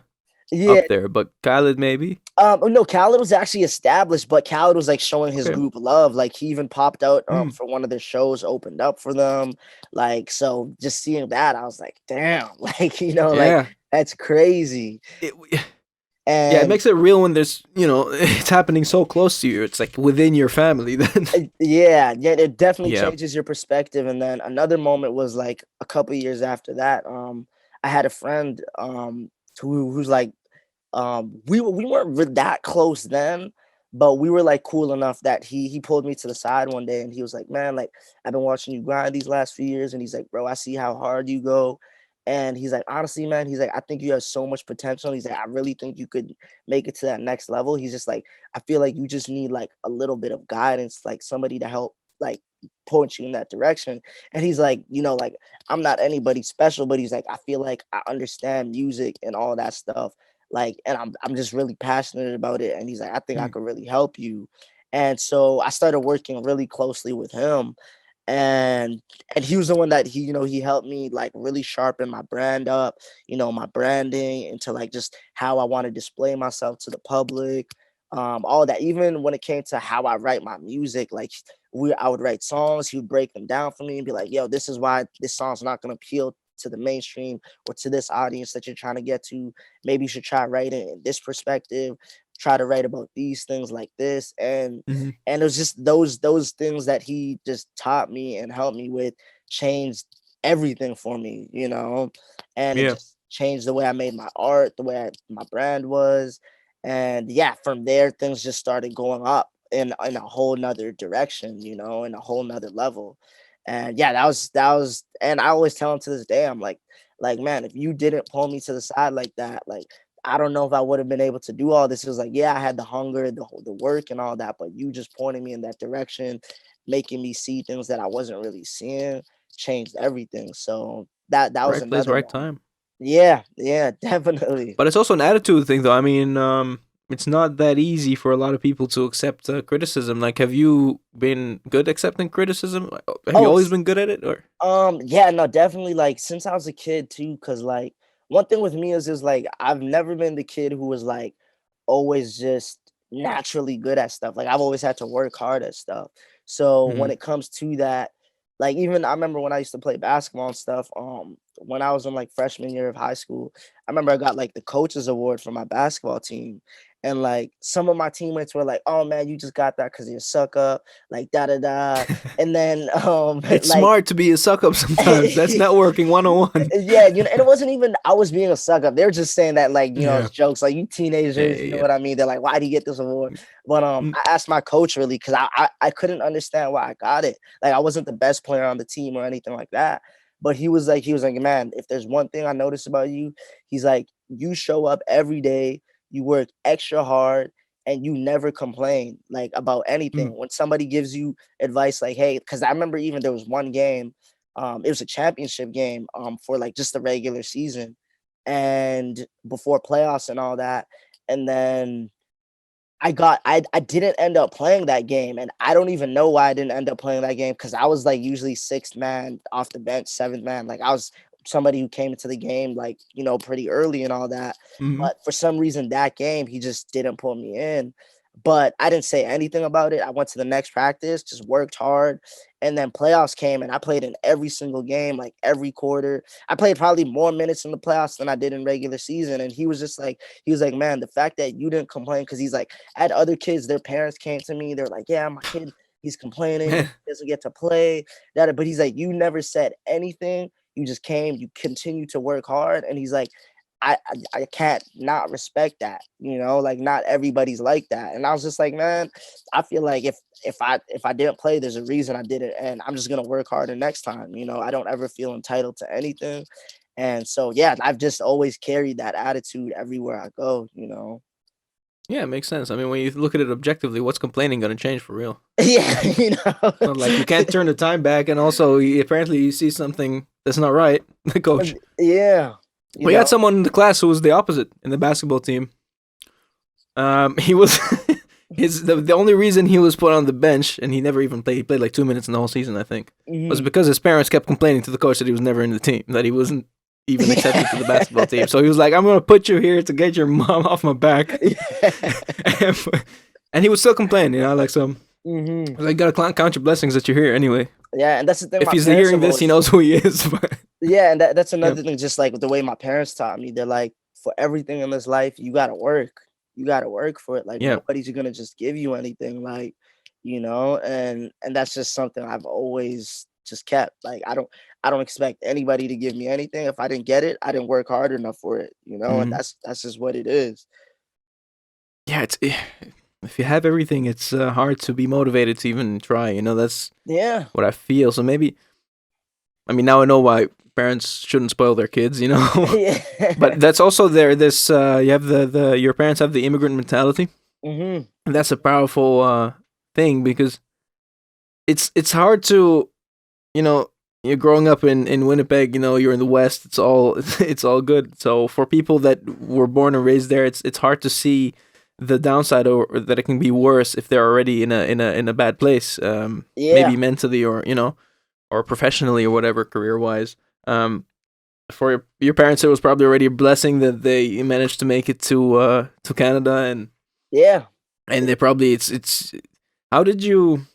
[SPEAKER 3] up there, but Khaled maybe.
[SPEAKER 4] No, Khaled was actually established, but Khaled was like showing his
[SPEAKER 3] Okay.
[SPEAKER 4] group love. Like he even popped out
[SPEAKER 3] Mm.
[SPEAKER 4] for one of their shows, opened up for them. Like, so just seeing that, I was like, damn, like, like
[SPEAKER 3] Yeah.
[SPEAKER 4] that's crazy.
[SPEAKER 3] It, yeah, it
[SPEAKER 4] And
[SPEAKER 3] makes it real when there's it's happening so close to you. It's like within your family. Then.
[SPEAKER 4] yeah, it definitely
[SPEAKER 3] Yeah.
[SPEAKER 4] changes your perspective. And then another moment was like a couple years after that. I had a friend who's like we weren't that close then, But we were like cool enough that he pulled me to the side one day and he was like, man, like I've been watching you grind these last few years, and he's like, bro, I see how hard you go. And he's like, honestly, man, he's like, I think you have so much potential. He's like, I really think you could make it to that next level. He's just like, I feel like you just need like a little bit of guidance, like somebody to help like point you in that direction. And he's like, like I'm not anybody special, but he's like, I feel like I understand music and all that stuff. Like, and I'm just really passionate about it. And he's like, I think I
[SPEAKER 3] Mm.
[SPEAKER 4] could really help you. And so I started working really closely with him. And he was the one that he helped me like really sharpen my brand up, my branding into like just how I want to display myself to the public. All that, even when it came to how I write my music, like I would write songs, he would break them down for me and be like, yo, this is why this song's not gonna appeal to the mainstream or to this audience that you're trying to get to. Maybe you should try writing in this perspective, try to write about these things like this. And
[SPEAKER 3] Mm-hmm.
[SPEAKER 4] it was just those things that he just taught me and helped me with changed everything for me, and it
[SPEAKER 3] Yeah.
[SPEAKER 4] just changed the way I made my art, the way my brand was. And yeah, from there things just started going up in a whole nother direction, in a whole nother level. And yeah, that was and I always tell him to this day, I'm like man, if you didn't pull me to the side like that, like I don't know if I would have been able to do all this. It was like, yeah, I had the hunger, the work and all that, but you just pointing me in that direction, making me see things that I wasn't really seeing, changed everything. So that was
[SPEAKER 3] Right place,
[SPEAKER 4] another
[SPEAKER 3] right
[SPEAKER 4] one.
[SPEAKER 3] time.
[SPEAKER 4] Yeah, definitely.
[SPEAKER 3] But it's also an attitude thing, though. I mean, it's not that easy for a lot of people to accept criticism. Like, have you been good accepting criticism? Have you
[SPEAKER 4] Oh,
[SPEAKER 3] always been good at it, or?
[SPEAKER 4] yeah, no, definitely. Like since I was a kid too, because like one thing with me is like I've never been the kid who was like always just naturally good at stuff. Like I've always had to work hard at stuff. So when
[SPEAKER 3] Mhm.
[SPEAKER 4] it comes to that, like even I remember when I used to play basketball and stuff, when I was in like freshman year of high school, I remember I got like the coaches award for my basketball team. And like some of my teammates were like, "Oh man, you just got that because you're a suck up," like da da da. And then
[SPEAKER 3] It's
[SPEAKER 4] like
[SPEAKER 3] smart to be a suck up sometimes. That's networking 101.
[SPEAKER 4] yeah, and it wasn't even I was being a sucker. They were just saying that like,
[SPEAKER 3] Yeah.
[SPEAKER 4] it's jokes, like you
[SPEAKER 3] Yeah,
[SPEAKER 4] teenagers,
[SPEAKER 3] yeah,
[SPEAKER 4] you know
[SPEAKER 3] yeah.
[SPEAKER 4] what I mean? They're like, why do you get this award? But
[SPEAKER 3] Mm,
[SPEAKER 4] I asked my coach really because I couldn't understand why I got it. Like I wasn't the best player on the team or anything like that. But he was like, man, if there's one thing I noticed about you, he's like, you show up every day, you work extra hard, and you never complain like about anything.
[SPEAKER 3] mm,
[SPEAKER 4] When somebody gives you advice, like, hey, because I remember even there was one game, it was a championship game for like just the regular season and before playoffs and all that. And then I didn't end up playing that game, and I don't even know why I didn't end up playing that game because I was like usually sixth man off the bench, seventh man. Like I was somebody who came into the game like pretty early and all that.
[SPEAKER 3] mhm.
[SPEAKER 4] But for some reason that game he just didn't pull me in. But I didn't say anything about it. I went to the next practice, just worked hard, and then playoffs came, and I played in every single game, like every quarter. I played probably more minutes in the playoffs than I did in regular season. And he was like, man, the fact that you didn't complain, because he's like, I had other kids, their parents came to me, they're like, yeah, my kid, he's complaining, he doesn't get to play. That, but he's like, you never said anything. You just came, you continue to work hard. And he's like, I can't not respect that, like not everybody's like that. And I was just like, man, I feel like if I didn't play, there's a reason I did it, and I'm just gonna work harder next time. I don't ever feel entitled to anything. And so yeah, I've just always carried that attitude everywhere I go.
[SPEAKER 3] Yeah, it makes sense. I mean, when you look at it objectively, what's complaining gonna change for real?
[SPEAKER 4] Yeah,
[SPEAKER 3] Not like you can't turn the time back, and also apparently you see something that's not right. The coach.
[SPEAKER 4] Yeah,
[SPEAKER 3] We had someone in the class who was the opposite in the basketball team. He was the only reason he was put on the bench, and he never even played. He played like 2 minutes in the whole season, I think, was
[SPEAKER 4] Mhm.
[SPEAKER 3] because his parents kept complaining to the coach that he was never in the team, that he wasn't even accepted to the basketball team. So he was like, "I'm gonna put you here to get your mom off my back," and he would still complain, like some.
[SPEAKER 4] Mhm.
[SPEAKER 3] Like, gotta count your blessings that you're here anyway.
[SPEAKER 4] Yeah, and that's the thing.
[SPEAKER 3] If
[SPEAKER 4] My
[SPEAKER 3] he's
[SPEAKER 4] parents
[SPEAKER 3] hearing
[SPEAKER 4] have
[SPEAKER 3] this, he
[SPEAKER 4] always
[SPEAKER 3] knows who he is. But
[SPEAKER 4] Yeah, and that's
[SPEAKER 3] yeah.
[SPEAKER 4] another thing, just like the way my parents taught me. They're like, for everything in this life, you gotta work. You gotta work for it. Like
[SPEAKER 3] Yeah.
[SPEAKER 4] nobody's gonna just give you anything, and that's just something I've always just kept. Like I don't expect anybody to give me anything. If I didn't get it, I didn't work hard enough for it, and
[SPEAKER 3] Mhm.
[SPEAKER 4] that's just what it is.
[SPEAKER 3] Yeah, if you have everything, it's hard to be motivated to even try. You know, that's
[SPEAKER 4] Yeah.
[SPEAKER 3] what I feel. So maybe, I mean, now I know why parents shouldn't spoil their kids. You know,
[SPEAKER 4] Yeah.
[SPEAKER 3] but that's also there. This you have the your parents have the immigrant mentality,
[SPEAKER 4] Mm-hmm.
[SPEAKER 3] and that's a powerful thing because it's hard to, you know, you're growing up in Winnipeg, you know, you're in the West, it's all it's all good. So for people that were born and raised there, it's hard to see the downside, or that it can be worse if they're already in a bad place,
[SPEAKER 4] Yeah.
[SPEAKER 3] maybe mentally, or you know, or professionally, or whatever, career wise. For your parents, it was probably already a blessing that they managed to make it to Canada,
[SPEAKER 4] Yeah.
[SPEAKER 3] and they probably it's how did you,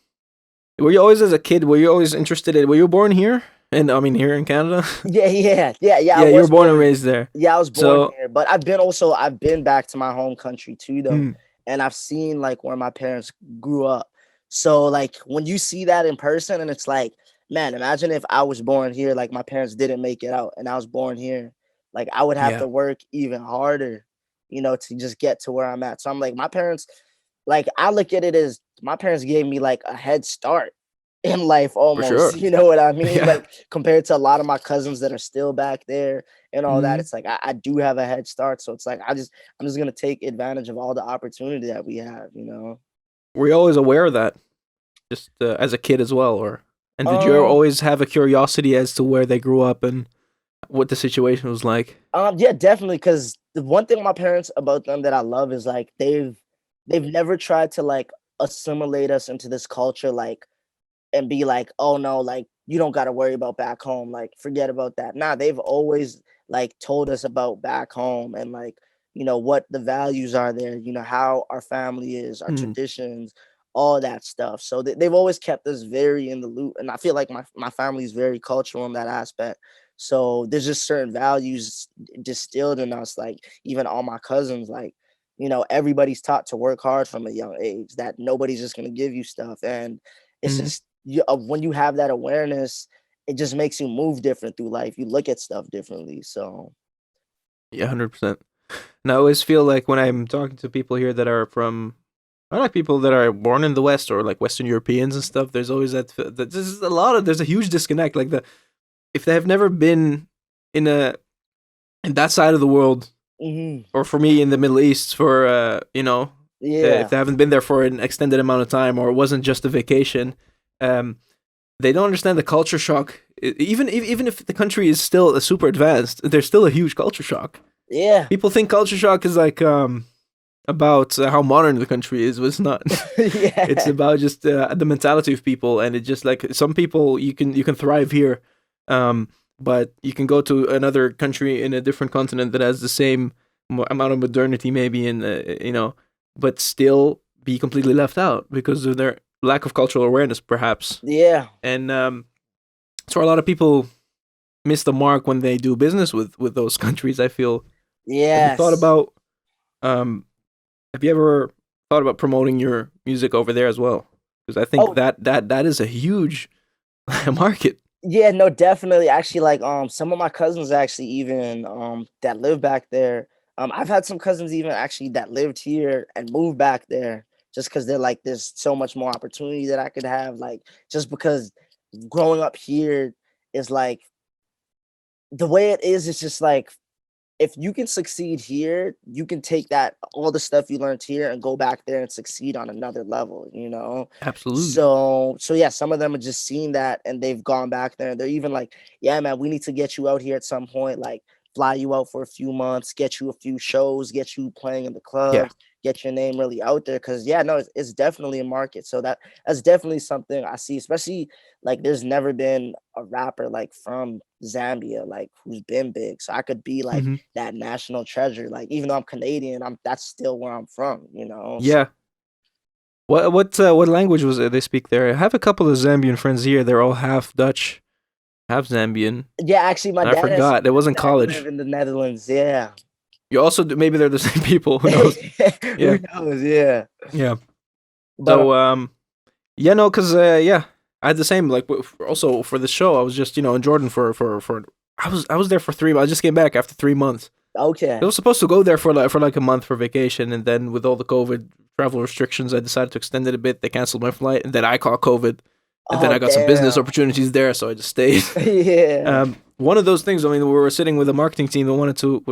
[SPEAKER 3] were you always, as a kid, were you always interested in, were you born here? And I mean, here in Canada?
[SPEAKER 4] Yeah. Yeah. Yeah. Yeah.
[SPEAKER 3] Yeah,
[SPEAKER 4] I
[SPEAKER 3] you were
[SPEAKER 4] was
[SPEAKER 3] born and raised there.
[SPEAKER 4] Yeah, I was born
[SPEAKER 3] So,
[SPEAKER 4] here, but I've been back to my home country too though.
[SPEAKER 3] mm,
[SPEAKER 4] And I've seen like where my parents grew up. So like when you see that in person and it's like, man, imagine if I was born here, like my parents didn't make it out and I was born here. Like I would have
[SPEAKER 3] yeah,
[SPEAKER 4] to work even harder, you know, to just get to where I'm at. So I'm like, my parents, like I look at it as my parents gave me like a head start in life
[SPEAKER 3] for
[SPEAKER 4] almost.
[SPEAKER 3] sure.
[SPEAKER 4] You know what I mean?
[SPEAKER 3] Yeah.
[SPEAKER 4] Like compared to a lot of my cousins that are still back there and all that.
[SPEAKER 3] Hmm.
[SPEAKER 4] It's like I do have a head start. So it's like I'm just gonna take advantage of all the opportunity that we have, you know.
[SPEAKER 3] Were you always aware of that, just as a kid as well, or and did you
[SPEAKER 4] Um,
[SPEAKER 3] always have a curiosity as to where they grew up and what the situation was like?
[SPEAKER 4] yeah, definitely. Because the one thing my parents about them that I love is like they've never tried to like assimilate us into this culture, like and be like, oh no, like you don't got to worry about back home. Like forget about that. Nah, they've always like told us about back home and like, you know, what the values are there, you know, how our family is, our
[SPEAKER 3] Mm,
[SPEAKER 4] traditions, all that stuff. So they've always kept us very in the loop. And I feel like my family is very cultural in that aspect. So there's just certain values distilled in us, like even all my cousins, like, you know, everybody's taught to work hard from a young age, that nobody's just going to give you stuff. And it's
[SPEAKER 3] mhm.
[SPEAKER 4] just when you have that awareness, it just makes you move different through life. You look at stuff differently. So
[SPEAKER 3] Yeah, 100%. And I always feel like when I'm talking to people here that are from, I like people that are born in the West or like Western Europeans and stuff. There's always that there's a lot of, there's a huge disconnect. Like the, if they have never been in a, in that side of the world,
[SPEAKER 4] mhm,
[SPEAKER 3] or for me in the Middle East for you know, if
[SPEAKER 4] yeah,
[SPEAKER 3] they haven't been there for an extended amount of time, or it wasn't just a vacation, um, they don't understand the culture shock. Even if the country is still super advanced, there's still a huge culture shock.
[SPEAKER 4] yeah,
[SPEAKER 3] People think culture shock is like about how modern the country is, but it's not. It's
[SPEAKER 4] yeah,
[SPEAKER 3] about just the mentality of people, and it just like some people you can thrive here, but you can go to another country in a different continent that has the same amount of modernity, maybe, and you know, but still be completely left out because of their lack of cultural awareness, perhaps.
[SPEAKER 4] yeah,
[SPEAKER 3] And so a lot of people miss the mark when they do business with those countries. I feel. Have you thought
[SPEAKER 4] yes.
[SPEAKER 3] about um? Have you ever thought about promoting your music over there as well? Because I think
[SPEAKER 4] Oh,
[SPEAKER 3] that is a huge market.
[SPEAKER 4] yeah, no, definitely. Actually, like some of my cousins actually even that live back there. I've had some cousins even actually that lived here and moved back there just because they're like there's so much more opportunity that I could have. Like just because growing up here is like the way it is, it's just like if you can succeed here, you can take that all the stuff you learned here and go back there and succeed on another level, you know?
[SPEAKER 3] Absolutely.
[SPEAKER 4] So yeah, some of them are just seeing that and they've gone back there and they're even like, yeah, man, we need to get you out here at some point, like fly you out for a few months, get you a few shows, get you playing in the
[SPEAKER 3] Yeah.
[SPEAKER 4] clubs, get your name really out there. Cause yeah, no, it's definitely a market. So that's definitely something I see, especially like there's never been a rapper like from Zambia, like who's been big. So I could be like
[SPEAKER 3] Hmm.
[SPEAKER 4] that national treasure. Like even though I'm Canadian, that's still where I'm from, you know. So
[SPEAKER 3] Yeah. What language was it they speak there? I have a couple of Zambian friends here. They're all half Dutch, half Zambian.
[SPEAKER 4] yeah, actually my
[SPEAKER 3] And I
[SPEAKER 4] dad has
[SPEAKER 3] forgot. It
[SPEAKER 4] friends
[SPEAKER 3] wasn't
[SPEAKER 4] that live
[SPEAKER 3] college.
[SPEAKER 4] in the Netherlands. Yeah.
[SPEAKER 3] You also maybe they're the same people. Who knows?
[SPEAKER 4] Who
[SPEAKER 3] Yeah.
[SPEAKER 4] knows? Yeah.
[SPEAKER 3] Yeah.
[SPEAKER 4] But
[SPEAKER 3] So yeah, no, cause yeah, I had the same like also for the show. I was just in Jordan for I was there for 3 months. I just came back after 3 months. I
[SPEAKER 4] Okay.
[SPEAKER 3] was supposed to go there for like a month for vacation, and then with all the COVID travel restrictions, I decided to extend it a bit. They canceled my flight, and then I caught COVID, and then
[SPEAKER 4] Oh
[SPEAKER 3] I got some business
[SPEAKER 4] damn.
[SPEAKER 3] opportunities there, so I just stayed.
[SPEAKER 4] Yeah.
[SPEAKER 3] One of those things. I mean, we were sitting with a marketing team that wanted to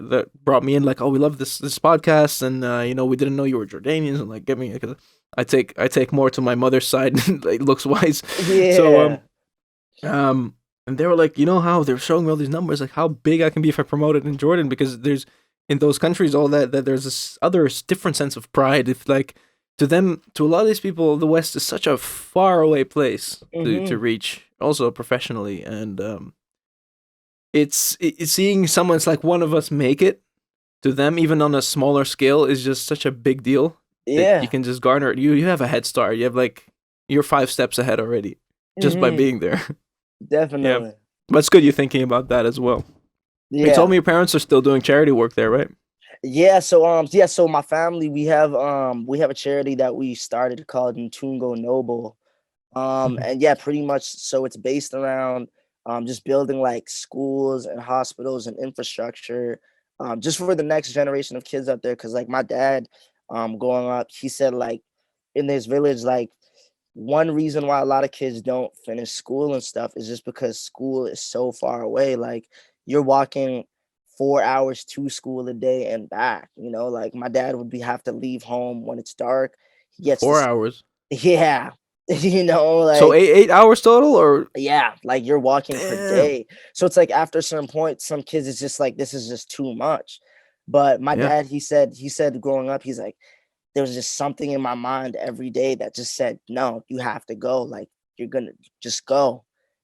[SPEAKER 3] that brought me in. Like, oh, we love this podcast, and we didn't know you were Jordanians, and like, get me because I take more to my mother's side, like looks wise. So
[SPEAKER 4] Yeah.
[SPEAKER 3] and they were like, how they're showing me all these numbers, like how big I can be if I promote it in Jordan, because there's in those countries all that there's this other different sense of pride. If like to a lot of these people, the West is such a far away place to
[SPEAKER 4] Mm-hmm.
[SPEAKER 3] reach, also professionally, and it's seeing someone's like one of us make it to them, even on a smaller scale, is just such a big deal that you
[SPEAKER 4] Yeah.
[SPEAKER 3] can just garner. You have a head start. You have like you're 5 steps ahead already just by
[SPEAKER 4] Mm-hmm.
[SPEAKER 3] being there. Yeah,
[SPEAKER 4] Definitely.
[SPEAKER 3] but it's good you're thinking about that as well. You told
[SPEAKER 4] Yeah.
[SPEAKER 3] me your parents are still doing charity work there, right?
[SPEAKER 4] So my family, we have a charity that we started called Ntungo Noble.
[SPEAKER 3] Mhm.
[SPEAKER 4] And yeah, pretty much so it's based around just building like schools and hospitals and infrastructure just for the next generation of kids out there. Cause like my dad, growing up, he said like in this village, like one reason why a lot of kids don't finish school and stuff is just because school is so far away. Like you're walking 4 hours to school a day and back. Like my dad would be have to leave home when it's dark. He gets
[SPEAKER 3] 4 hours.
[SPEAKER 4] yeah,
[SPEAKER 3] So
[SPEAKER 4] like
[SPEAKER 3] eight hours total, or
[SPEAKER 4] yeah, like you're walking per
[SPEAKER 3] damn.
[SPEAKER 4] day. So it's like after a certain point, some kids it's just like this is just too much. But my
[SPEAKER 3] Yeah.
[SPEAKER 4] dad, he said growing up, he's like, there was just something in my mind every day that just said, no, you have to go. Like you're gonna just go,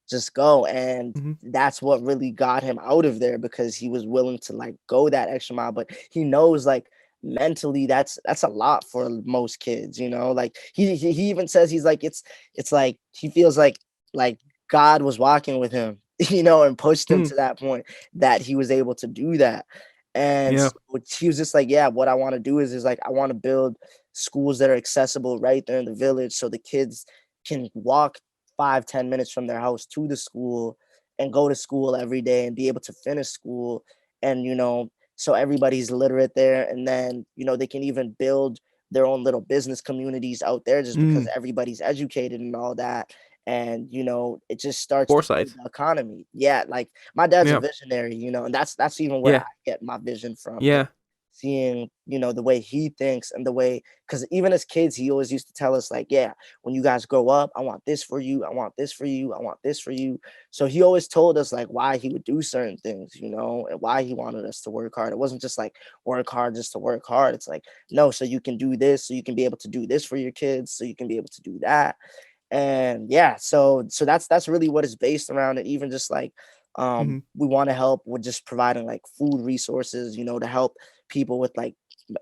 [SPEAKER 4] just go. And
[SPEAKER 3] Hmm.
[SPEAKER 4] that's what really got him out of there because he was willing to like go that extra mile. But he knows like mentally that's a lot for most kids, like he even says he's like it's like he feels like God was walking with him, and pushed him
[SPEAKER 3] Hmm.
[SPEAKER 4] to that point that he was able to do that. And
[SPEAKER 3] Yeah.
[SPEAKER 4] so he was just like, yeah, what I want to do is like I want to build schools that are accessible right there in the village so the kids can walk 5-10 minutes from their house to the school and go to school every day and be able to finish school. And so everybody's literate there, and then they can even build their own little business communities out there just because
[SPEAKER 3] Mm.
[SPEAKER 4] everybody's educated and all that. And it just starts to build
[SPEAKER 3] Foresight.
[SPEAKER 4] the economy. Yeah, like my dad's a
[SPEAKER 3] Yeah.
[SPEAKER 4] visionary, and that's even where I
[SPEAKER 3] Yeah.
[SPEAKER 4] get my vision from,
[SPEAKER 3] Yeah.
[SPEAKER 4] seeing the way he thinks and the way, because even as kids he always used to tell us like, yeah, when you guys grow up, I want this for you, I want this for you, I want this for you. So he always told us like why he would do certain things, and why he wanted us to work hard. It wasn't just like work hard just to work hard. It's like, no, so you can do this, so you can be able to do this for your kids, so you can be able to do that. And yeah, so that's really what it's based around. And even just like
[SPEAKER 3] Hmm.
[SPEAKER 4] we want to help with just providing like food resources, to help people with like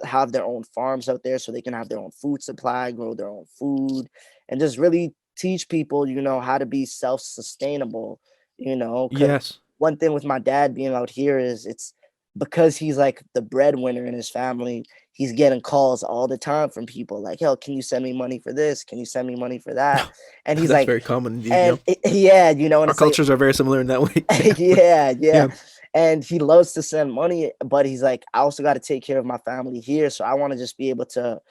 [SPEAKER 4] have their own farms out there so they can have their own food supply, grow their own food, and just really teach people, how to be self-sustainable, because
[SPEAKER 3] Yes.
[SPEAKER 4] one thing with my dad being out here is it's because he's like the breadwinner in his family. He's getting calls all the time from people like, "Hell, can you send me money for this? Can you send me money for that?" And he's
[SPEAKER 3] That's
[SPEAKER 4] like,
[SPEAKER 3] very common indeed. Yeah.
[SPEAKER 4] and yeah, and
[SPEAKER 3] Our
[SPEAKER 4] it's like,
[SPEAKER 3] cultures are very similar in that way. Yeah.
[SPEAKER 4] yeah, yeah.
[SPEAKER 3] Yeah.
[SPEAKER 4] And he loves to send money, but he's like, I also got to take care of my family here. So I want to just be able to,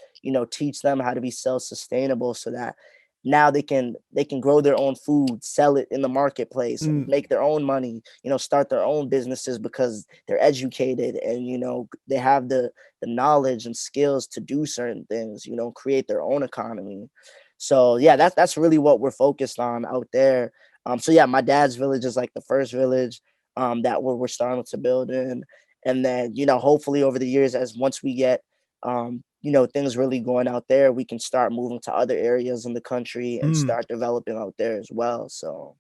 [SPEAKER 4] teach them how to be self-sustainable so that now they can grow their own food, sell it in the marketplace and
[SPEAKER 3] Mm.
[SPEAKER 4] make their own money, start their own businesses because they're educated and they have the knowledge and skills to do certain things, create their own economy. So yeah, that's really what we're focused on out there. So yeah, my dad's village is like the first village that we're starting to build in. And then, hopefully over the years, as once we get, things really going out there, we can start moving to other areas in the country and
[SPEAKER 3] Mm.
[SPEAKER 4] start developing out there as well. So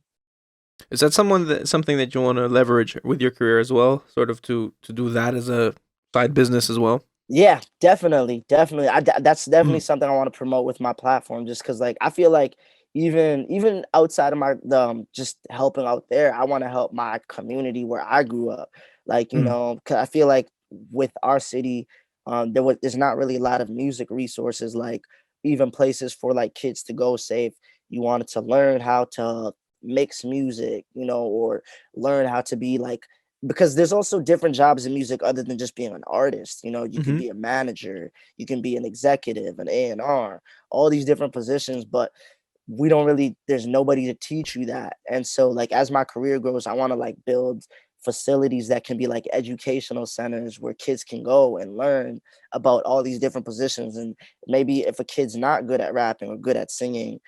[SPEAKER 3] Is that something that you want to leverage with your career as well, sort of to do that as a side business as well?
[SPEAKER 4] yeah, definitely, definitely. That's definitely
[SPEAKER 3] Mm.
[SPEAKER 4] something I want to promote with my platform, just because, like, I feel like even outside of my just helping out there, I want to help my community where I grew up. Like,
[SPEAKER 3] Mm.
[SPEAKER 4] 'cause I feel like with our city, there's not really a lot of music resources, like even places for like kids to go. Say if you wanted to learn how to mix music, or learn how to be like because there's also different jobs in music other than just being an artist. You know, you can
[SPEAKER 3] Mm-hmm.
[SPEAKER 4] be a manager, you can be an executive, an A&R, all these different positions, but we don't really, there's nobody to teach you that. And so like as my career grows, I want to like build facilities that can be like educational centers where kids can go and learn about all these different positions. And maybe if a kid's not good at rapping or good at singing,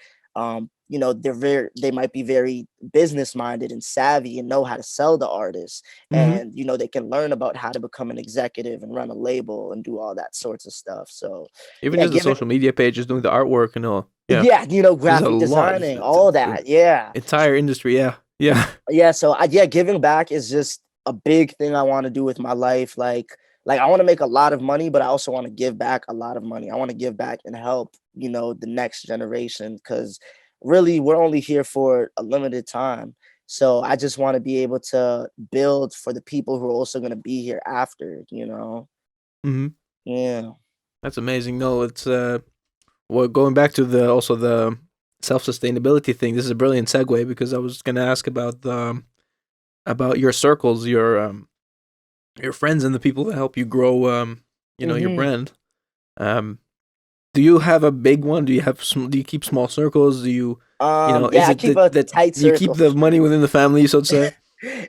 [SPEAKER 4] you know, they might be very business minded and savvy and know how to sell the artist.
[SPEAKER 3] Mm-hmm.
[SPEAKER 4] And you know, they can learn about how to become an executive and run a label and do all that sorts of stuff. So
[SPEAKER 3] Even
[SPEAKER 4] yeah,
[SPEAKER 3] just the
[SPEAKER 4] give it,
[SPEAKER 3] social media pages, doing the artwork and all. Yeah,
[SPEAKER 4] yeah, you know,
[SPEAKER 3] there's a
[SPEAKER 4] graphic
[SPEAKER 3] lot.
[SPEAKER 4] designing, all
[SPEAKER 3] The
[SPEAKER 4] that. Yeah.
[SPEAKER 3] entire industry. Yeah, yeah.
[SPEAKER 4] Yeah, so yeah, giving back is just a big thing I want to do with my life. Like I want to make a lot of money, but I also want to give back a lot of money. I want to give back and help, you know, the next generation, because really we're only here for a limited time. So I just want to be able to build for the people who are also going to be here after, you know.
[SPEAKER 3] Mm-hmm.
[SPEAKER 4] Yeah.
[SPEAKER 3] That's amazing. No, it's well, going back to the self sustainability thing. This is a brilliant segue because I was gonna ask about your circles, your friends and the people that help you grow your
[SPEAKER 4] Hmm.
[SPEAKER 3] brand. Um, do you have a big one? Do you have do you keep small circles? Do you is
[SPEAKER 4] Yeah, I
[SPEAKER 3] it
[SPEAKER 4] keep a
[SPEAKER 3] that
[SPEAKER 4] tight
[SPEAKER 3] do you keep
[SPEAKER 4] circle for
[SPEAKER 3] the money
[SPEAKER 4] sure.
[SPEAKER 3] within the family, so to say?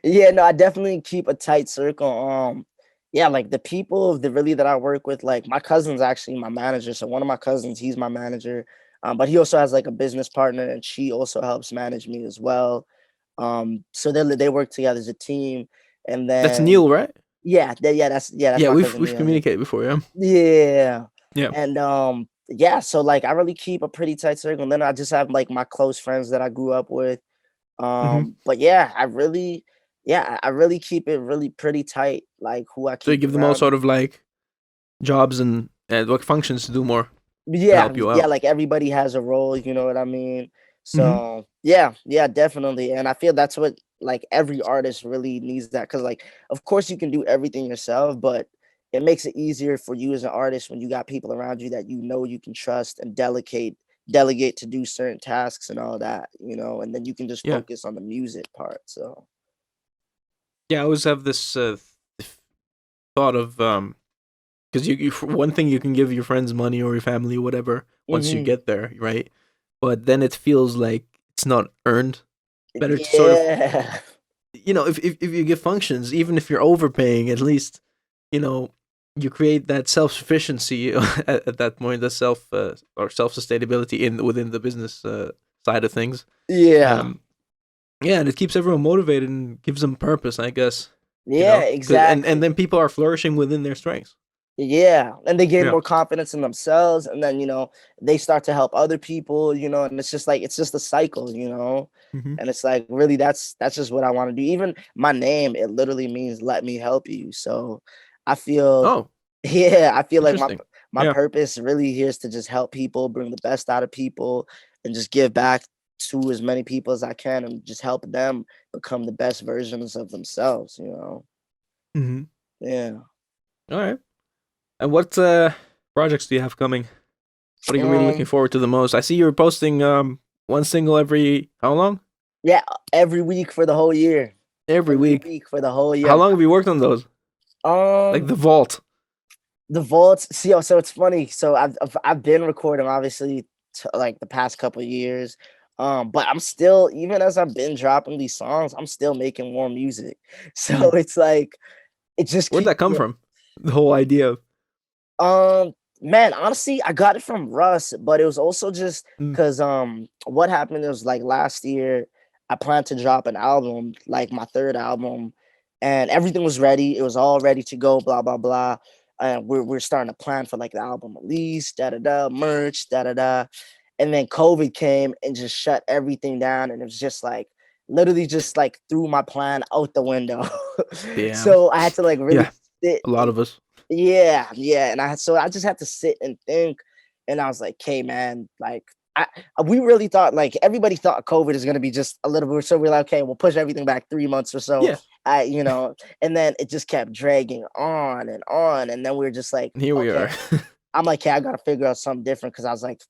[SPEAKER 4] Yeah, no, I definitely keep a tight circle. Yeah, like the people that really that I work with, like my cousin's actually my manager. So one of my cousins, he's my manager. But he also has like a business partner, and she also helps manage me as well. So they work together as a team, and
[SPEAKER 3] That's
[SPEAKER 4] then
[SPEAKER 3] Neil, right?
[SPEAKER 4] that's
[SPEAKER 3] Yeah,
[SPEAKER 4] my cousin
[SPEAKER 3] we've
[SPEAKER 4] Neil. Yeah.
[SPEAKER 3] communicated before. Yeah,
[SPEAKER 4] Yeah.
[SPEAKER 3] yeah.
[SPEAKER 4] And yeah, so like I really keep a pretty tight circle. And then I just have like my close friends that I grew up with.
[SPEAKER 3] Mm-hmm.
[SPEAKER 4] But yeah, I really keep it really pretty tight, like who I
[SPEAKER 3] So you
[SPEAKER 4] keep
[SPEAKER 3] give them all
[SPEAKER 4] around
[SPEAKER 3] sort
[SPEAKER 4] me.
[SPEAKER 3] of like jobs and like functions to do more to
[SPEAKER 4] Yeah,
[SPEAKER 3] help you
[SPEAKER 4] yeah,
[SPEAKER 3] out.
[SPEAKER 4] like everybody has a role, you know what I mean?
[SPEAKER 3] Mm-hmm.
[SPEAKER 4] So yeah, definitely. And I feel that's what like every artist really needs that, because like of course you can do everything yourself, but it makes it easier for you as an artist when you got people around you that you know you can trust and delegate to do certain tasks and all that, you know, and then you can just
[SPEAKER 3] Yeah.
[SPEAKER 4] focus on the music part. So
[SPEAKER 3] Yeah, I always have this thought of because for one thing you can give your friends money or your family or whatever once you
[SPEAKER 4] mhm.
[SPEAKER 3] get there, right? But then it feels like it's not earned. Better to sort of
[SPEAKER 4] Yeah.
[SPEAKER 3] if you give functions, even if you're overpaying, at least you know you create that self sufficiency at that point, the or self sustainability in within the business side of things.
[SPEAKER 4] Yeah.
[SPEAKER 3] Um, yeah, and it keeps everyone motivated and gives them purpose, I guess.
[SPEAKER 4] Yeah,
[SPEAKER 3] And
[SPEAKER 4] exactly.
[SPEAKER 3] then people are flourishing within their strengths.
[SPEAKER 4] Yeah, and they gain
[SPEAKER 3] Yeah.
[SPEAKER 4] more confidence in themselves, and then, you know, they start to help other people, you know, and it's just like it's just a cycle, you know?
[SPEAKER 3] Hmm.
[SPEAKER 4] And it's like, really, that's just what I wanna do. Even my name, it literally means "let me help you." So, I feel
[SPEAKER 3] Oh,
[SPEAKER 4] yeah, I feel like
[SPEAKER 3] interesting.
[SPEAKER 4] my
[SPEAKER 3] Yeah.
[SPEAKER 4] purpose really here is to just help people, bring the best out of people, and just give back to as many people as I can and just help them become the best versions of themselves, you know?
[SPEAKER 3] Hmm.
[SPEAKER 4] Yeah.
[SPEAKER 3] All right. And what projects do you have coming? What are you really looking
[SPEAKER 4] Um,
[SPEAKER 3] forward to the most? I see you're posting one single every how long?
[SPEAKER 4] yeah, every week for the whole year.
[SPEAKER 3] Every
[SPEAKER 4] Every
[SPEAKER 3] week.
[SPEAKER 4] week for the whole
[SPEAKER 3] How
[SPEAKER 4] year.
[SPEAKER 3] long have you worked on those? Like
[SPEAKER 4] Um,
[SPEAKER 3] the vault.
[SPEAKER 4] the vaults. See, so it's funny. So I've been recording obviously like the past couple of years. But I'm still, even as I've been dropping these songs, I'm still making more music. So
[SPEAKER 3] Mm.
[SPEAKER 4] it's like it just
[SPEAKER 3] Where'd
[SPEAKER 4] keeps
[SPEAKER 3] that come from? The whole idea of.
[SPEAKER 4] man, honestly, I got it from Russ, but it was also just
[SPEAKER 3] Mm.
[SPEAKER 4] because what happened was like last year I planned to drop an album, like my third album, and everything was ready. It was all ready to go, blah blah blah. And we're starting to plan for like the album release, da da da, merch, da da da. And then COVID came and just shut everything down, and it was just like literally just like threw my plan out the window.
[SPEAKER 3] Damn.
[SPEAKER 4] So I had to like really
[SPEAKER 3] Yeah.
[SPEAKER 4] sit
[SPEAKER 3] A lot
[SPEAKER 4] and
[SPEAKER 3] of us.
[SPEAKER 4] yeah, and I just had to sit and think, and I was like, "Okay, man, like we really thought like everybody thought COVID is gonna be just a little bit, so we're like, okay, we'll push everything back 3 months or so."
[SPEAKER 3] Yeah.
[SPEAKER 4] You know, and then it just kept dragging on, and then we are just like,
[SPEAKER 3] And here we
[SPEAKER 4] okay,
[SPEAKER 3] are.
[SPEAKER 4] I'm like, "Okay, I gotta figure out something different," because I was like,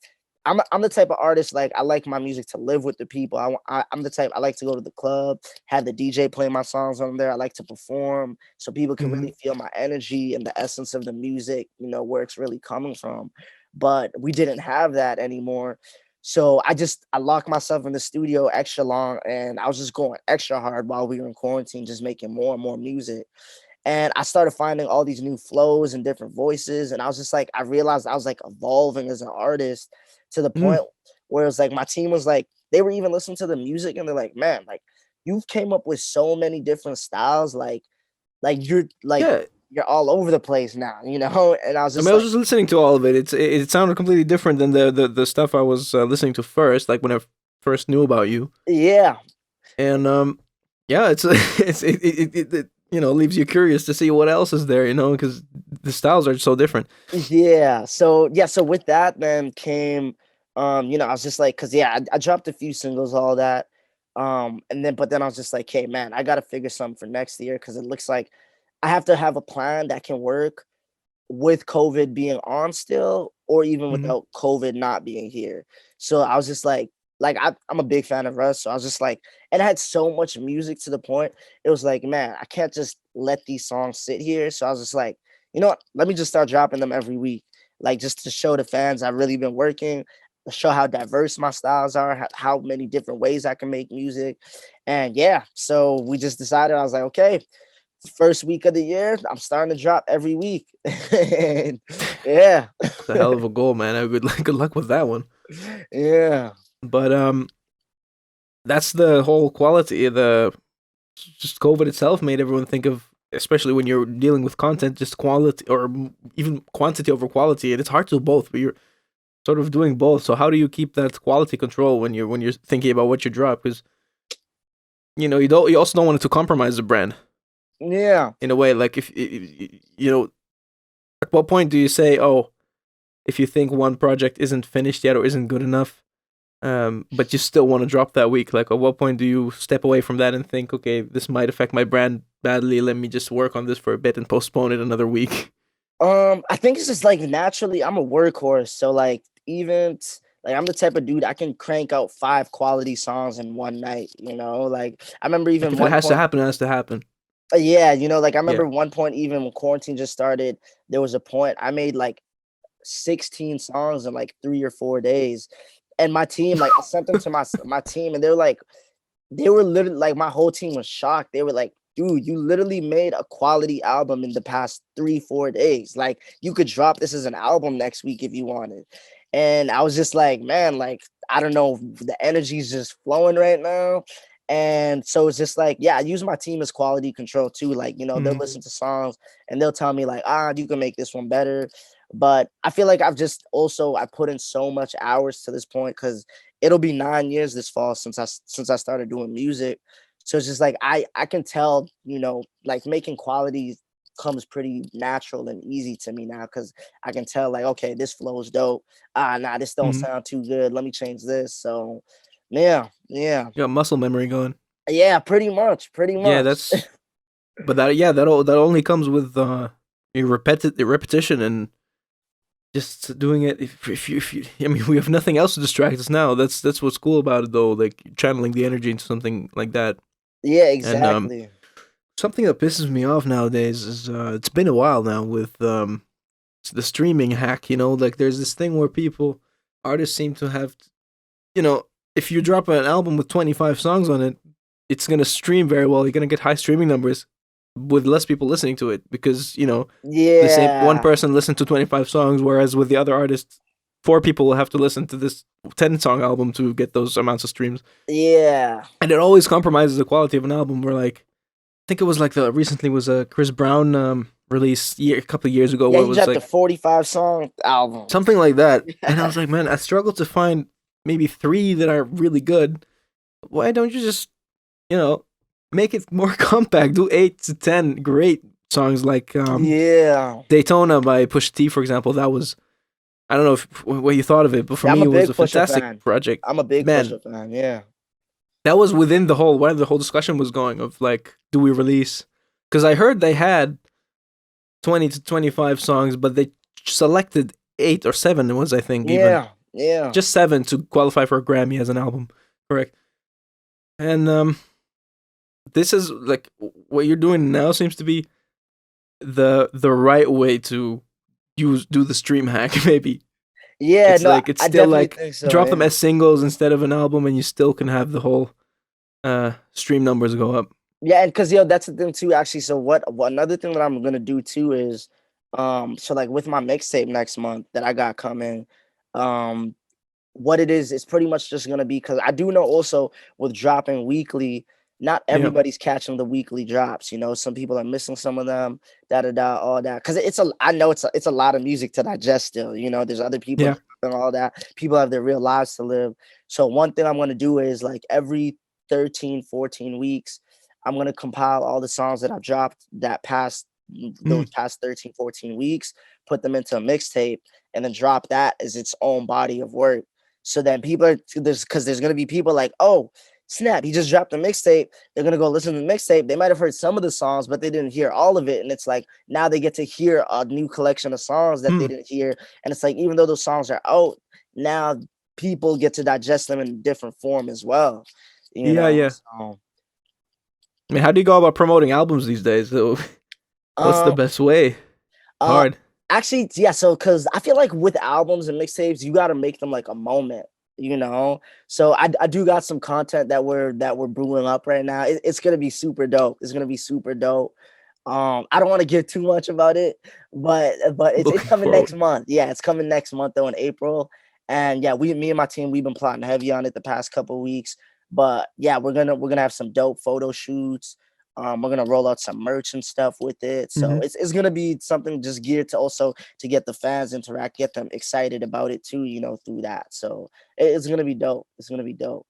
[SPEAKER 4] I'm the type of artist, like, I like my music to live with the people. I'm the type, I like to go to the club, have the DJ play my songs on there. I like to perform so people can
[SPEAKER 3] Hmm.
[SPEAKER 4] really feel my energy and the essence of the music, where it's really coming from. But we didn't have that anymore. So I locked myself in the studio extra long, and I was just going extra hard while we were in quarantine, just making more and more music. And I started finding all these new flows and different voices. And I was just like, I realized I was like evolving as an artist to the
[SPEAKER 3] Mm,
[SPEAKER 4] point where it was like my team was like, they were even listening to the music and they're like, man, like you've came up with so many different styles. Like
[SPEAKER 3] yeah.
[SPEAKER 4] you're all over the place now, And I was
[SPEAKER 3] I mean,
[SPEAKER 4] just
[SPEAKER 3] I was
[SPEAKER 4] like,
[SPEAKER 3] just listening to all of it. It sounded completely different than the stuff I was listening to first, like when I first knew about you.
[SPEAKER 4] yeah,
[SPEAKER 3] And yeah, it leaves you curious to see what else is there, because the styles are so different.
[SPEAKER 4] yeah. So with that then came, I was just like, cause yeah, I dropped a few singles, all that. But then I was just like, hey man, I gotta figure something for next year because it looks like I have to have a plan that can work with COVID being on still, or even
[SPEAKER 3] Hmm.
[SPEAKER 4] without COVID not being here. So I was just like I'm a big fan of Russ. So I was just like, and I had so much music to the point. It was like, man, I can't just let these songs sit here. So I was just like, you know what? Let me just start dropping them every week. Like just to show the fans I've really been working, to show how diverse my styles are, how many different ways I can make music. And yeah, so we just decided, I was like, okay, first week of the year, I'm starting to drop every week. And yeah.
[SPEAKER 3] It's a hell of a goal, man. Good luck with that one.
[SPEAKER 4] Yeah.
[SPEAKER 3] But that's the whole quality. The just COVID itself made everyone think of, especially when you're dealing with content, just quality or even quantity over quality. And it's hard to do both, but you're sort of doing both. So how do you keep that quality control when you're thinking about what you drop? Because you also don't want it to compromise the brand
[SPEAKER 4] Yeah.
[SPEAKER 3] in a way. Like if at what point do you say, oh, if you think one project isn't finished yet or isn't good enough, but you still want to drop that week? Like, at what point do you step away from that and think, okay, this might affect my brand badly. Let me just work on this for a bit and postpone it another week.
[SPEAKER 4] I think it's just like naturally I'm a workhorse. So like like I'm the type of dude I can crank out 5 quality songs in one night. Like I remember
[SPEAKER 3] Like,
[SPEAKER 4] even
[SPEAKER 3] if it
[SPEAKER 4] one
[SPEAKER 3] has to
[SPEAKER 4] point.
[SPEAKER 3] happen, it has to happen.
[SPEAKER 4] Yeah, like I
[SPEAKER 3] Yeah.
[SPEAKER 4] remember one point even when quarantine just started, there was a point I made like 16 songs in like 3 or 4 days. And my team, like I sent them to my team, and they were literally like, my whole team was shocked. They were like, dude, you literally made a quality album in the past 3 4 days. Like you could drop this as an album next week if you wanted. And I was just like, man, like I don't know, the energy's just flowing right now. And so it's just like, yeah, I use my team as quality control too. Like, they'll
[SPEAKER 3] Mhm.
[SPEAKER 4] listen to songs and they'll tell me like, you can make this one better. But I feel like I put in so much hours to this point because it'll be 9 years this fall since I started doing music. So it's just like I can tell, like making quality comes pretty natural and easy to me now because I can tell like, okay, this flows dope. Nah, this don't
[SPEAKER 3] Mhm.
[SPEAKER 4] sound too good. Let me change this. So yeah, yeah.
[SPEAKER 3] You got muscle memory going.
[SPEAKER 4] Yeah, pretty much, pretty
[SPEAKER 3] Yeah,
[SPEAKER 4] much.
[SPEAKER 3] that's. But that only comes with your repetition and just doing it. If you, I mean, we have nothing else to distract us now. That's what's cool about it, though. Like channeling the energy into something like that.
[SPEAKER 4] Yeah,
[SPEAKER 3] And
[SPEAKER 4] exactly.
[SPEAKER 3] something that pisses me off nowadays is it's been a while now with the streaming hack. Like there's this thing where artists seem to have, you know, if you drop an album with 25 songs on it, it's gonna stream very well. You're gonna get high streaming numbers with less people listening to it because the same one
[SPEAKER 4] Yeah.
[SPEAKER 3] person listened to 25 songs, whereas with the other artists, 4 people will have to listen to this 10-song album to get those amounts of streams,
[SPEAKER 4] Yeah.
[SPEAKER 3] and it always compromises the quality of an album. Where like, I think it was like the recently was a Chris Brown release a couple of years ago
[SPEAKER 4] Yeah,
[SPEAKER 3] where it
[SPEAKER 4] he
[SPEAKER 3] was
[SPEAKER 4] dropped a
[SPEAKER 3] like
[SPEAKER 4] 45 song album.
[SPEAKER 3] something like that, and I was like, man, I struggle to find maybe 3 that are really good. Why don't you just you know make it more compact? Do 8 to 10 great songs like
[SPEAKER 4] Yeah.
[SPEAKER 3] Daytona by Pusha T, for example. That was, I don't know what you thought of it, but for
[SPEAKER 4] Yeah, I'm
[SPEAKER 3] me,
[SPEAKER 4] a
[SPEAKER 3] it was
[SPEAKER 4] big
[SPEAKER 3] a
[SPEAKER 4] Pusha
[SPEAKER 3] fantastic
[SPEAKER 4] fan.
[SPEAKER 3] project.
[SPEAKER 4] I'm a big
[SPEAKER 3] Man,
[SPEAKER 4] Pusha fan. Yeah.
[SPEAKER 3] that was within the whole where the whole discussion was going of like, do we release? Because I heard they had 20 to 25 songs, but they selected 8 or 7. It was, I think, even.
[SPEAKER 4] Yeah. Yeah.
[SPEAKER 3] Just 7 to qualify for a Grammy as an album. Correct. And this is like what you're doing now seems to be the right way to do the stream hack. Maybe
[SPEAKER 4] Yeah,
[SPEAKER 3] it's
[SPEAKER 4] no,
[SPEAKER 3] like it's
[SPEAKER 4] I
[SPEAKER 3] still
[SPEAKER 4] definitely
[SPEAKER 3] like
[SPEAKER 4] think so.
[SPEAKER 3] drop them
[SPEAKER 4] Yeah.
[SPEAKER 3] as singles instead of an album, and you still can have the whole stream numbers go up.
[SPEAKER 4] Yeah, and because that's the thing too. Actually, so what another thing that I'm gonna do too is, so like with my mixtape next month that I got coming, um, what it is, it's pretty much just gonna be because I do know also with dropping weekly, not
[SPEAKER 3] Yeah,
[SPEAKER 4] everybody's catching the weekly drops. You know, some people are missing some of them, da da da, all that. Because I know it's a lot of music to digest still. You know, there's other people
[SPEAKER 3] yeah.
[SPEAKER 4] and all that. People have their real lives to live. So one thing I'm gonna do is like every 13, 14 weeks, I'm gonna compile all the songs that I've dropped
[SPEAKER 3] Mm.
[SPEAKER 4] those past 13, 14 weeks, put them into a mixtape, and then drop that as its own body of work. So then people are there's gonna be people like, oh, snap, he just dropped a mixtape. They're gonna go listen to the mixtape. They might have heard some of the songs, but they didn't hear all of it. And it's like now they get to hear a new collection of songs that they
[SPEAKER 3] Mm.
[SPEAKER 4] didn't hear. And it's like even though those songs are out, now people get to digest them in a different form as well. You
[SPEAKER 3] Yeah,
[SPEAKER 4] know.
[SPEAKER 3] yeah.
[SPEAKER 4] So
[SPEAKER 3] I mean, how do you go about promoting albums these days? So, what's the
[SPEAKER 4] um
[SPEAKER 3] best way?
[SPEAKER 4] uh
[SPEAKER 3] Hard.
[SPEAKER 4] actually, yeah, so because I feel like with albums and mixtapes, you gotta make them like a moment, you know. So I do got some content that we're brewing up right now. It's gonna be super dope. It's gonna be super dope. I don't want to give too much about it, but it's
[SPEAKER 3] Looking
[SPEAKER 4] coming next
[SPEAKER 3] forward.
[SPEAKER 4] month. Yeah, it's coming next month though in April. And yeah, me and my team, we've been plotting heavy on it the past couple weeks. But yeah, we're gonna have some dope photo shoots. We're gonna roll out some merch and stuff with it. So
[SPEAKER 3] Hmm.
[SPEAKER 4] it's gonna be something just geared to also to get the fans interact, get them excited about it too, you know, through that. So it's gonna be dope. It's gonna be dope.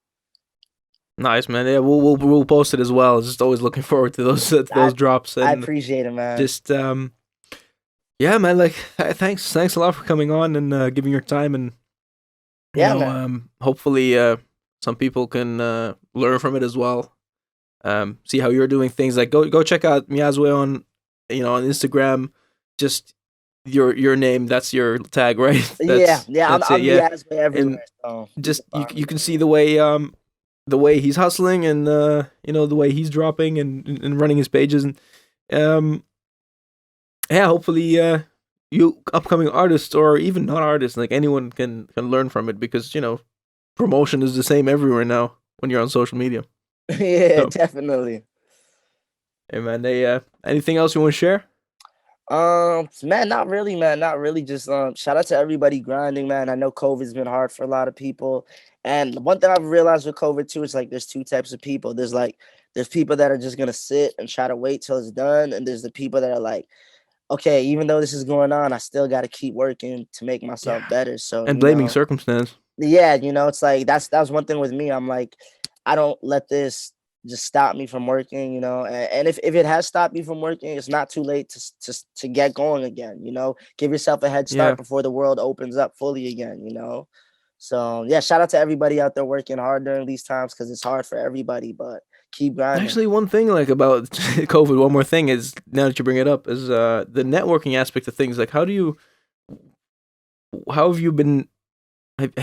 [SPEAKER 3] Nice, man. Yeah, we'll post it as well. Just always looking forward to those to
[SPEAKER 4] I
[SPEAKER 3] those drops
[SPEAKER 4] I
[SPEAKER 3] and
[SPEAKER 4] appreciate it, man.
[SPEAKER 3] just yeah, man. Like thanks a lot for coming on and giving your time and
[SPEAKER 4] Yeah, man.
[SPEAKER 3] hopefully some people can learn from it as well. See how you're doing things. Like go check out Myazwe on on Instagram. Just your name. That's your tag, right?
[SPEAKER 4] Yeah, yeah, I'm
[SPEAKER 3] That's it.
[SPEAKER 4] I'm
[SPEAKER 3] Yeah,
[SPEAKER 4] Myazwe
[SPEAKER 3] and
[SPEAKER 4] everywhere. So you
[SPEAKER 3] just
[SPEAKER 4] can find
[SPEAKER 3] you
[SPEAKER 4] me
[SPEAKER 3] can
[SPEAKER 4] there.
[SPEAKER 3] see the way he's hustling and the way he's dropping and running his pages and um yeah, hopefully you upcoming artists or even not artists, like anyone can learn from it because promotion is the same everywhere now when you're on social media.
[SPEAKER 4] Yeah,
[SPEAKER 3] So
[SPEAKER 4] definitely.
[SPEAKER 3] hey man, they anything else you want to share?
[SPEAKER 4] Man, not really, man. Not really. Just shout out to everybody grinding, man. I know COVID's been hard for a lot of people. And one thing I've realized with COVID too is like there's two types of people. There's people that are just gonna sit and try to wait till it's done, and there's the people that are like, okay, even though this is going on, I still gotta keep working to make myself
[SPEAKER 3] Yeah,
[SPEAKER 4] better. So,
[SPEAKER 3] and blaming circumstance.
[SPEAKER 4] yeah, it's like that's one thing with me. I'm like, I don't let this just stop me from working, and if it has stopped me from working, it's not too late to get going again, give yourself a head
[SPEAKER 3] Yeah,
[SPEAKER 4] start before the world opens up fully again, so yeah, shout out to everybody out there working hard during these times because it's hard for everybody, but keep grinding.
[SPEAKER 3] actually, one thing like about COVID, one more thing is now that you bring it up is the networking aspect of things. Like, how have you been?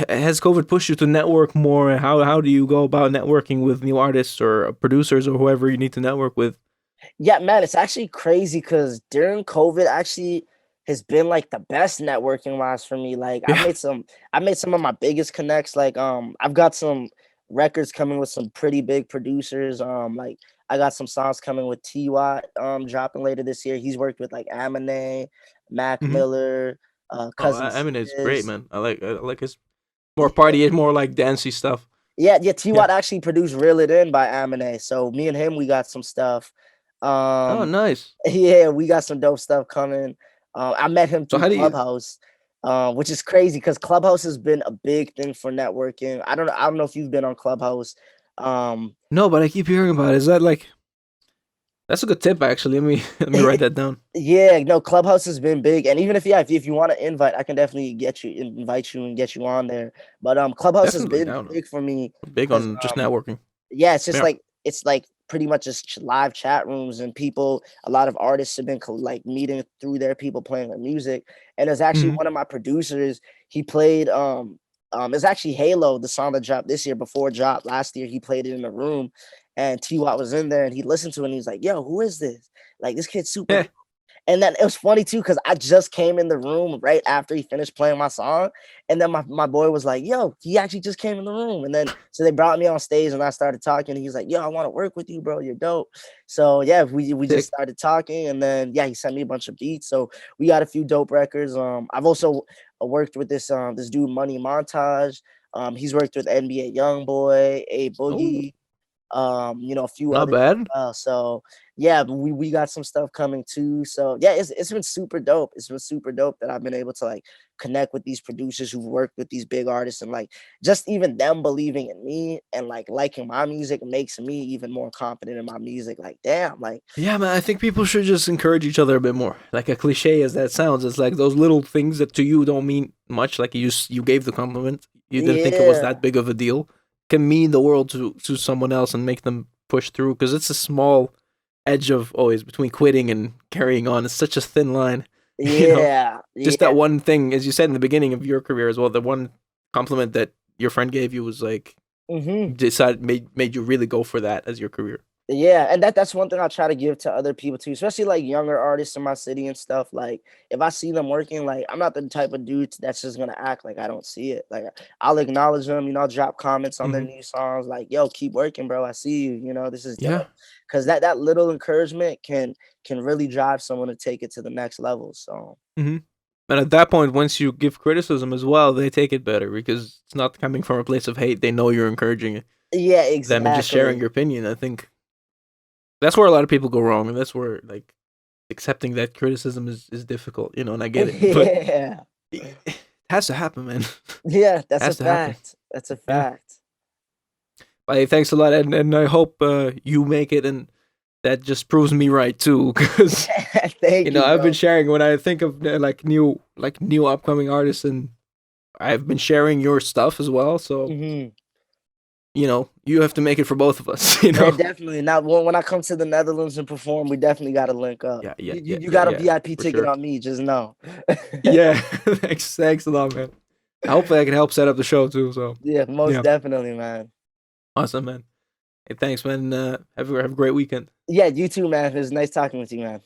[SPEAKER 3] Has COVID pushed you to network more? How do you go about networking with new artists or producers or whoever you need to network with?
[SPEAKER 4] Yeah, man, it's actually crazy because during COVID actually has been like the best networking wise for me. Like
[SPEAKER 3] Yeah.
[SPEAKER 4] I made some of my biggest connects. Like I've got some records coming with some pretty big producers. Like I got some songs coming with T Watt dropping later this year. He's worked with like Amine, Mac
[SPEAKER 3] Hmm.
[SPEAKER 4] Miller,
[SPEAKER 3] Oh,
[SPEAKER 4] Cousin
[SPEAKER 3] I mean, it's great,
[SPEAKER 4] Sis.
[SPEAKER 3] man. I like his more party, more like dancey stuff.
[SPEAKER 4] Yeah, T
[SPEAKER 3] Yeah.
[SPEAKER 4] Watt actually produced Reel It In by Amine. So me and him, we got some stuff.
[SPEAKER 3] Oh,
[SPEAKER 4] Um
[SPEAKER 3] nice.
[SPEAKER 4] Yeah, we got some dope stuff coming. I met him
[SPEAKER 3] So
[SPEAKER 4] through
[SPEAKER 3] how do you?
[SPEAKER 4] Clubhouse, which is crazy because Clubhouse has been a big thing for networking. I don't know if you've been on Clubhouse. Um,
[SPEAKER 3] No, but I keep hearing about it. Is that like that's a good tip actually? Let me let me write that down.
[SPEAKER 4] yeah, no, Clubhouse has been big, and even if you want to invite, I can definitely invite you and get you on there. But Clubhouse has
[SPEAKER 3] Definitely
[SPEAKER 4] been
[SPEAKER 3] down.
[SPEAKER 4] big for me
[SPEAKER 3] I'm big
[SPEAKER 4] because
[SPEAKER 3] on just networking.
[SPEAKER 4] yeah, it's just
[SPEAKER 3] Yeah.
[SPEAKER 4] like pretty much just live chat rooms and people. A lot of artists have been like meeting through their people playing their music. And it's actually
[SPEAKER 3] Hmm.
[SPEAKER 4] one of my producers. He played It's actually Halo, the song that dropped this year. Before it dropped last year, he played it in the room, and T Watt was in there, and he listened to it, and he's like, "Yo, who is this? Like, this kid's super."
[SPEAKER 3] Yeah.
[SPEAKER 4] And then it was funny too, because I just came in the room right after he finished playing my song. And then my boy was like, yo, he actually just came in the room. And then so they brought me on stage and I started talking. And he's like, yo, I want to work with you, bro. You're dope. So yeah, we just started talking. And then yeah, he sent me a bunch of beats. So we got a few dope records. I've also worked with this dude Money Montage. He's worked with NBA Youngboy, A Boogie. A few
[SPEAKER 3] Not
[SPEAKER 4] others
[SPEAKER 3] bad.
[SPEAKER 4] as well. So yeah, we got some stuff coming too. So yeah, it's been super dope. It's been super dope that I've been able to like connect with these producers who've worked with these big artists, and like just even them believing in me and like liking my music makes me even more confident in my music. Like damn, like
[SPEAKER 3] Yeah, man, I think people should just encourage each other a bit more. Like, a cliche as that sounds, it's like those little things that to you don't mean much. Like, you gave the compliment, you didn't think it was that big of a deal, can mean the world to someone else and make them push through, because it's a small edge of always between quitting and carrying on. It's such a thin line. Just that one thing, as you said in the beginning of your career as well, the one compliment that your friend gave you was like made you really go for that as your career.
[SPEAKER 4] Yeah, and that's one thing I try to give to other people too, especially like younger artists in my city and stuff. Like if I see them working, like I'm not the type of dude that's just gonna act like I don't see it. Like I'll acknowledge them, I'll drop comments on their new songs, like yo, keep working, bro. I see you. This is dope. Because that little encouragement can really drive someone to take it to the next level. So.
[SPEAKER 3] And at that point, once you give criticism as well, they take it better because it's not coming from a place of hate. They know you're encouraging it.
[SPEAKER 4] Yeah, exactly.
[SPEAKER 3] Them and just sharing your opinion. I think that's where a lot of people go wrong, and that's where like accepting that criticism is difficult, and I get it. But it has to happen, man.
[SPEAKER 4] Yeah, that's a fact. That's a fact.
[SPEAKER 3] But hey, thanks a lot, and I hope you make it, and that just proves me right too, because
[SPEAKER 4] Thank you,
[SPEAKER 3] I've been sharing when I think of like new upcoming artists, and I've been sharing your stuff as well. So you have to make it for both of us.
[SPEAKER 4] Yeah, definitely. Now, when I come to the Netherlands and perform, we definitely got to link up. You got a VIP ticket on me, just know.
[SPEAKER 3] Yeah, thanks a lot, man. Hopefully, I can help set up the show too. So
[SPEAKER 4] yeah, most definitely, man.
[SPEAKER 3] Awesome, man. Hey, thanks, man. Have a great weekend.
[SPEAKER 4] Yeah, you too, man. It was nice talking with you, man.